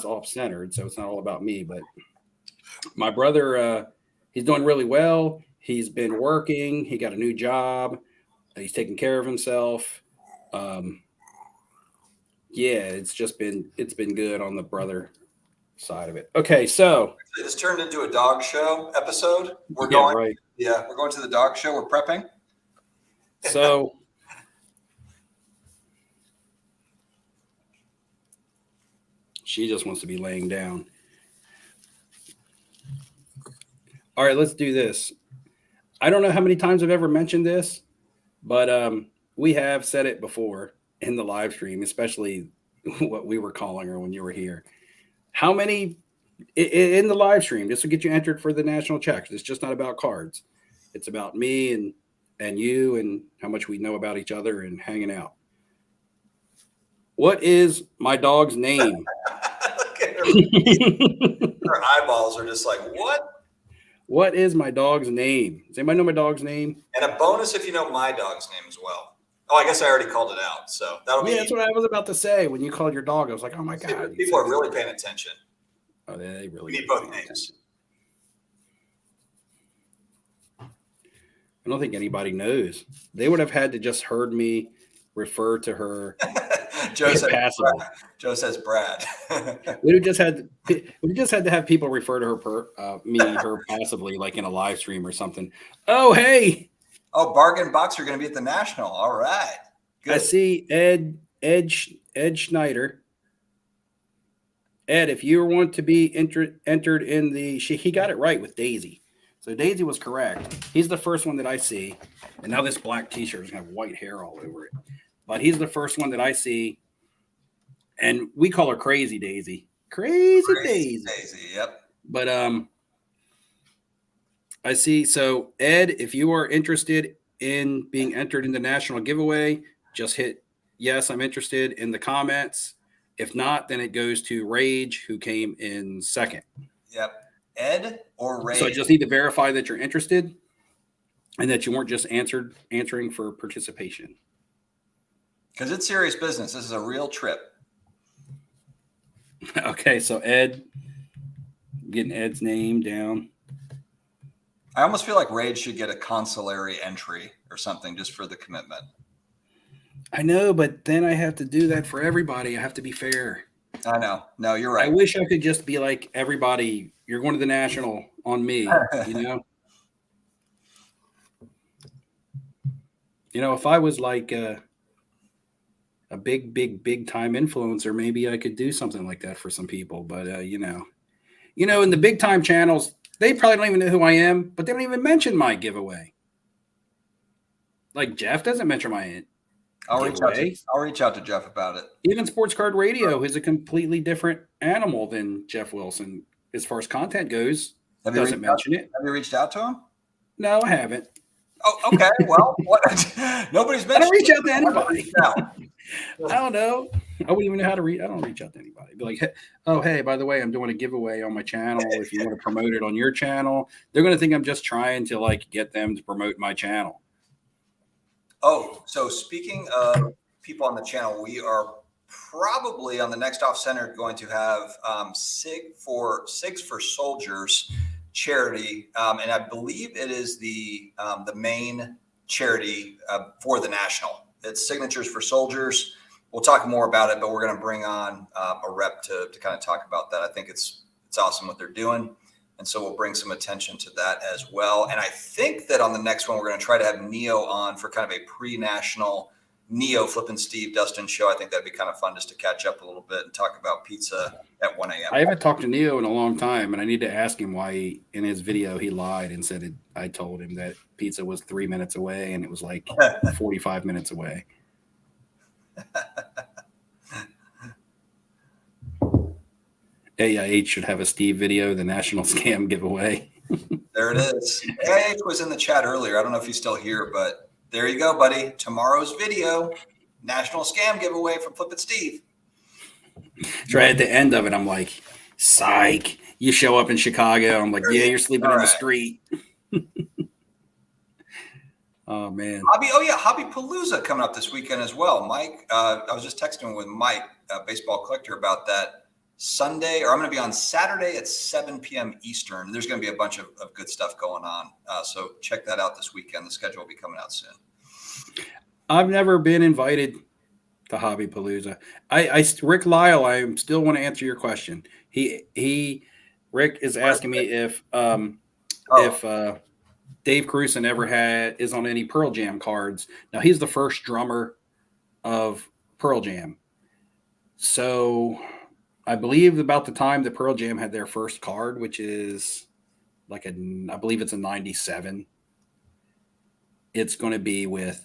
off-centered, so it's not all about me, but my brother, he's doing really well. He's been working. He got a new job. He's taking care of himself. It's been good on the brother side of it. Okay, so this turned into a dog show episode. We're going to the dog show. We're prepping. So she just wants to be laying down. All right, let's do this. I don't know how many times I've ever mentioned this, but we have said it before in the live stream, especially what we were calling her when you were here. How many in the live stream, just to get you entered for the national checks? It's just not about cards. It's about me and you and how much we know about each other and hanging out. What is my dog's name? Look at her. Her eyeballs are just like, what? What is my dog's name? Does anybody know my dog's name? And a bonus if you know my dog's name as well. Oh, I guess I already called it out. So that'll be. Yeah, that's what I was about to say. When you called your dog, I was like, oh my God. People are really paying attention. Oh, they really We need both names. I don't think anybody knows. They would have had to just heard me refer to her Joe passively. says Brad. We would just had to have people refer to her passively, like in a live stream or something. Oh, hey. Oh, Bargain Box are going to be at the National. All right. Good. I see Ed Schneider. Ed, if you want to be entered in he got it right with Daisy. So Daisy was correct. He's the first one that I see. And now this black t-shirt is going to have white hair all over it. But he's the first one that I see. And we call her Crazy Daisy. Crazy Daisy. Yep. But I see. So Ed, if you are interested in being entered in the national giveaway, just hit yes, I'm interested in the comments. If not, then it goes to Rage, who came in second. Yep. Ed or Rage. So I just need to verify that you're interested and that you weren't just answering for participation. Because it's serious business. This is a real trip. Okay, so Ed, getting Ed's name down. I almost feel like Rage should get a consulary entry or something just for the commitment. I know, but then I have to do that for everybody. I have to be fair. I know. No, you're right. I wish I could just be like everybody. You're going to the national on me, you know? You know, if I was like a big time influencer, maybe I could do something like that for some people. But, you know, in the big time channels, they probably don't even know who I am, but they don't even mention my giveaway. Like Jeff doesn't mention my I'll reach out to Jeff about it. Even Sports Card Radio is a completely different animal than Jeff Wilson as far as content goes. Doesn't mention it. Have you reached out to him? No, I haven't. Oh, okay. Well, nobody's mentioned. I don't reach out to anybody. I don't know. I wouldn't even know how to read. I don't reach out to anybody. Be like, oh, hey, by the way, I'm doing a giveaway on my channel. If you want to promote it on your channel, they're going to think I'm just trying to like get them to promote my channel. Oh, so speaking of people on the channel, we are probably on the next Off Center going to have SIGs for Soldiers charity, and I believe it is the main charity for the national. It's Signatures for Soldiers. We'll talk more about it, but we're going to bring on a rep to kind of talk about that. I think it's awesome what they're doing. And so we'll bring some attention to that as well. And I think that on the next one, we're going to try to have Neo on for kind of a pre-national Neo Flippin' Steve Dustin show. I think that'd be kind of fun just to catch up a little bit and talk about pizza at 1 a.m. I haven't talked to Neo in a long time, and I need to ask him why in his video he lied and said I told him that pizza was 3 minutes away and it was like 45 minutes away. AIH should have a Steve video, the national scam giveaway. There it is. AIH was in the chat earlier. I don't know if he's still here, but there you go, buddy. Tomorrow's video, national scam giveaway from Flippin' Steve. It's right at the end of it. I'm like, psych. You show up in Chicago. I'm like, yeah, you're sleeping in the street. Oh, man. Hobby Palooza coming up this weekend as well. Mike, I was just texting with Mike, baseball collector, about that. Sunday, or I'm going to be on Saturday at 7 p.m. Eastern. There's going to be a bunch of good stuff going on. So check that out this weekend. The schedule will be coming out soon. I've never been invited to Hobby Palooza. Rick Lyle, I still want to answer your question. Rick is asking me if Dave Cruson ever is on any Pearl Jam cards. Now he's the first drummer of Pearl Jam. So I believe about the time that Pearl Jam had their first card, which is I believe it's a 97. It's going to be with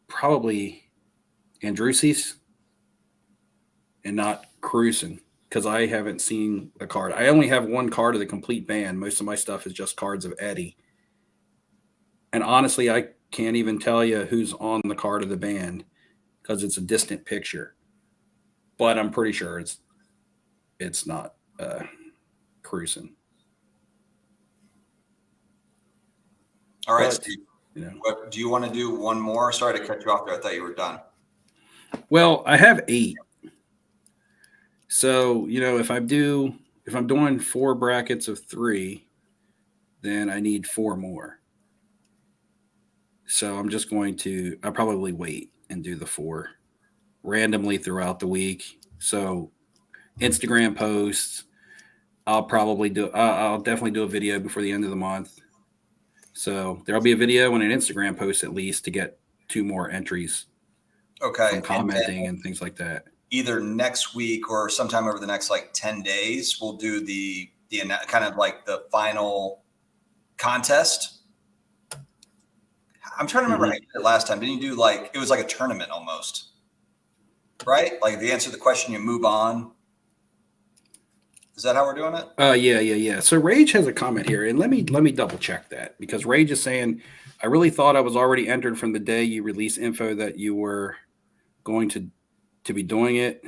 probably Andrusis and not Cruson, because I haven't seen a card. I only have one card of the complete band. Most of my stuff is just cards of Eddie. And honestly, I can't even tell you who's on the card of the band because it's a distant picture. But I'm pretty sure it's not Cruson. All right, Steve. What do you want to do? One more? Sorry to cut you off there. I thought you were done. Well, I have 8. So, if I do if I'm doing 4 brackets of 3, then I need 4 more. So I'm just going to, I'll probably wait and do the 4 randomly throughout the week. So Instagram posts, I'll definitely do a video before the end of the month. So there'll be a video and an Instagram post at least to get 2 more entries. Okay. From commenting and things like that. Either next week or sometime over the next like 10 days, we'll do the kind of like the final contest. I'm trying to remember how you did it last time. Didn't you do like, it was like a tournament almost, right? Like if you answer the question, you move on. Is that how we're doing it? Yeah. So Rage has a comment here, and let me double check that, because Rage is saying, I really thought I was already entered from the day you released info that you were going to be doing it,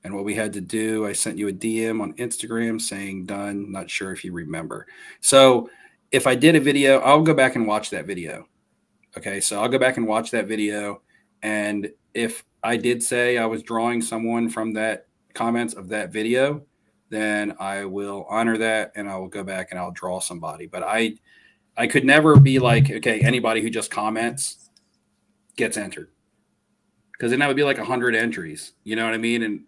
and what we had to do. I sent you a DM on Instagram saying done. Not sure if you remember. So if I did a video, I'll go back and watch that video. Okay, so I'll go back and watch that video, and if I did say I was drawing someone from that comments of that video, then I will honor that, and I will go back and I'll draw somebody. But I could never be like, okay, anybody who just comments gets entered, because then that would be like 100 entries. You know what I mean? And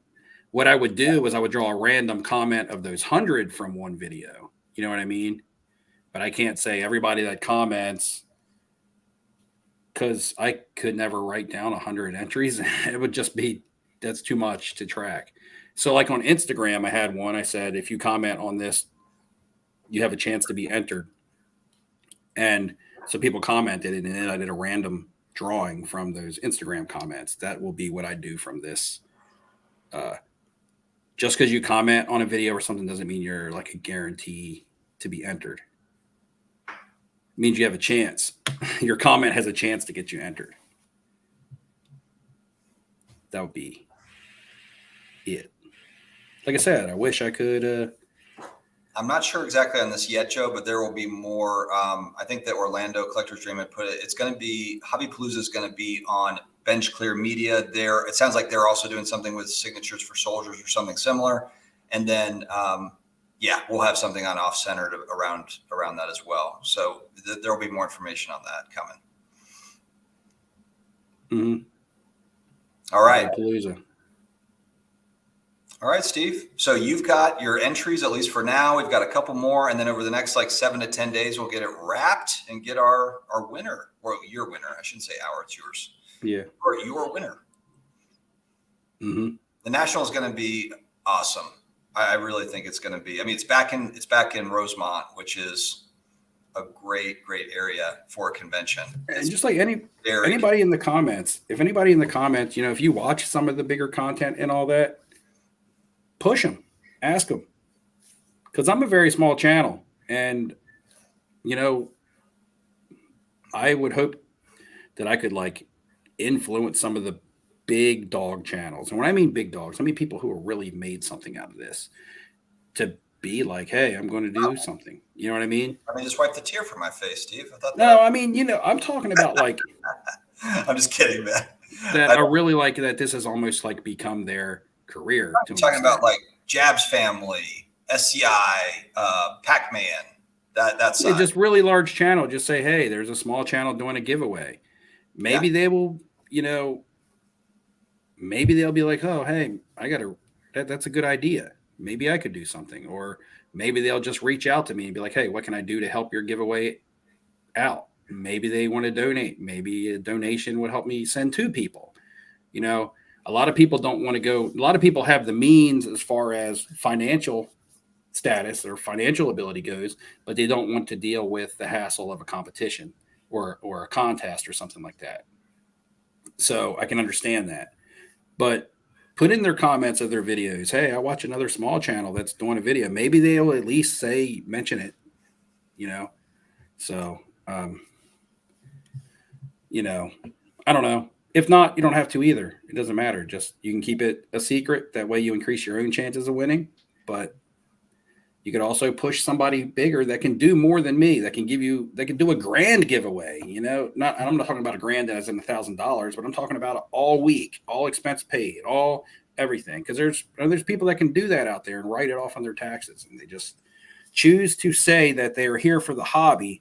what I would do is I would draw a random comment of those 100 from one video. You know what I mean? But I can't say everybody that comments, because I could never write down 100 entries. It would just be, that's too much to track. So like on Instagram, I had one, I said, if you comment on this, you have a chance to be entered. And so people commented, and then I did a random drawing from those Instagram comments. That will be what I do from this. Just because you comment on a video or something doesn't mean you're like a guarantee to be entered. It means you have a chance. Your comment has a chance to get you entered. That would be it. Like I said, I wish I could. I'm not sure exactly on this yet, Joe, but there will be more. I think that Orlando Collector's Dream had put it. It's going to be, Hobbypalooza is going to be on Bench Clear Media. There, it sounds like they're also doing something with Signatures for Soldiers or something similar. And then, we'll have something on Off Centered around that as well. So there will be more information on that coming. Mm-hmm. All right. Hobbypalooza. All right, Steve. So you've got your entries, at least for now. We've got a couple more. And then over the next like 7 to 10 days, we'll get it wrapped and get our winner, or your winner. I shouldn't say our, it's yours. Yeah. Or your winner. Mm-hmm. The National is going to be awesome. I really think it's going to be. I mean, it's back in Rosemont, which is a great area for a convention. And just like anybody in the comments, if anybody in the comments, if you watch some of the bigger content and all that, push them, ask them, because I'm a very small channel, and I would hope that I could like influence some of the big dog channels. And when I mean big dogs, I mean people who have really made something out of this, to be like, hey, I'm going to do something. You know what I mean? I mean, just wipe the tear from my face, Steve. I mean, I'm talking about like. I'm just kidding, man. That I really like that this has almost like become their career. I'm talking about like Jabs Family, SCI, Pac-Man. That's just really large channel. Just say, hey, there's a small channel doing a giveaway. Maybe they will, maybe they'll be like, oh, hey, that's a good idea. Maybe I could do something. Or maybe they'll just reach out to me and be like, hey, what can I do to help your giveaway out? Maybe they want to donate. Maybe a donation would help me send 2 people. A lot of people don't want to go. A lot of people have the means as far as financial status or financial ability goes, but they don't want to deal with the hassle of a competition or a contest or something like that. So I can understand that. But put in their comments of their videos, hey, I watch another small channel that's doing a video. Maybe they'll at least mention it, So, I don't know. If not, you don't have to either. It doesn't matter. Just you can keep it a secret. That way you increase your own chances of winning. But you could also push somebody bigger that can do more than me, that can do a grand giveaway. I'm not talking about a grand as in $1,000, but I'm talking about all week, all expense paid, all everything, because there's people that can do that out there and write it off on their taxes, and they just choose to say that they are here for the hobby.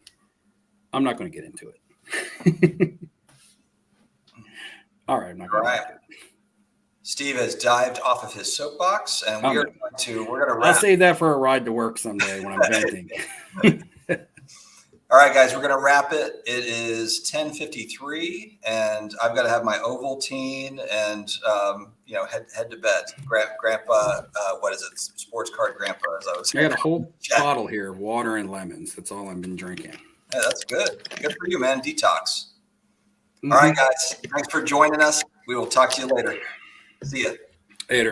I'm not going to get into it. All right, I'm not going to. Steve has dived off of his soapbox, and we're going to wrap. I'll save that for a ride to work someday when I'm venting. All right, guys, we're going to wrap it. It is 10:53, and I've got to have my Ovaltine and head to bed. Grandpa, what is it? Sports card Grandpa, as I was saying. I got a whole bottle here of water and lemons. That's all I've been drinking. Yeah, that's good. Good for you, man. Detox. All right, guys. Thanks for joining us. We will talk to you later. See ya. Later.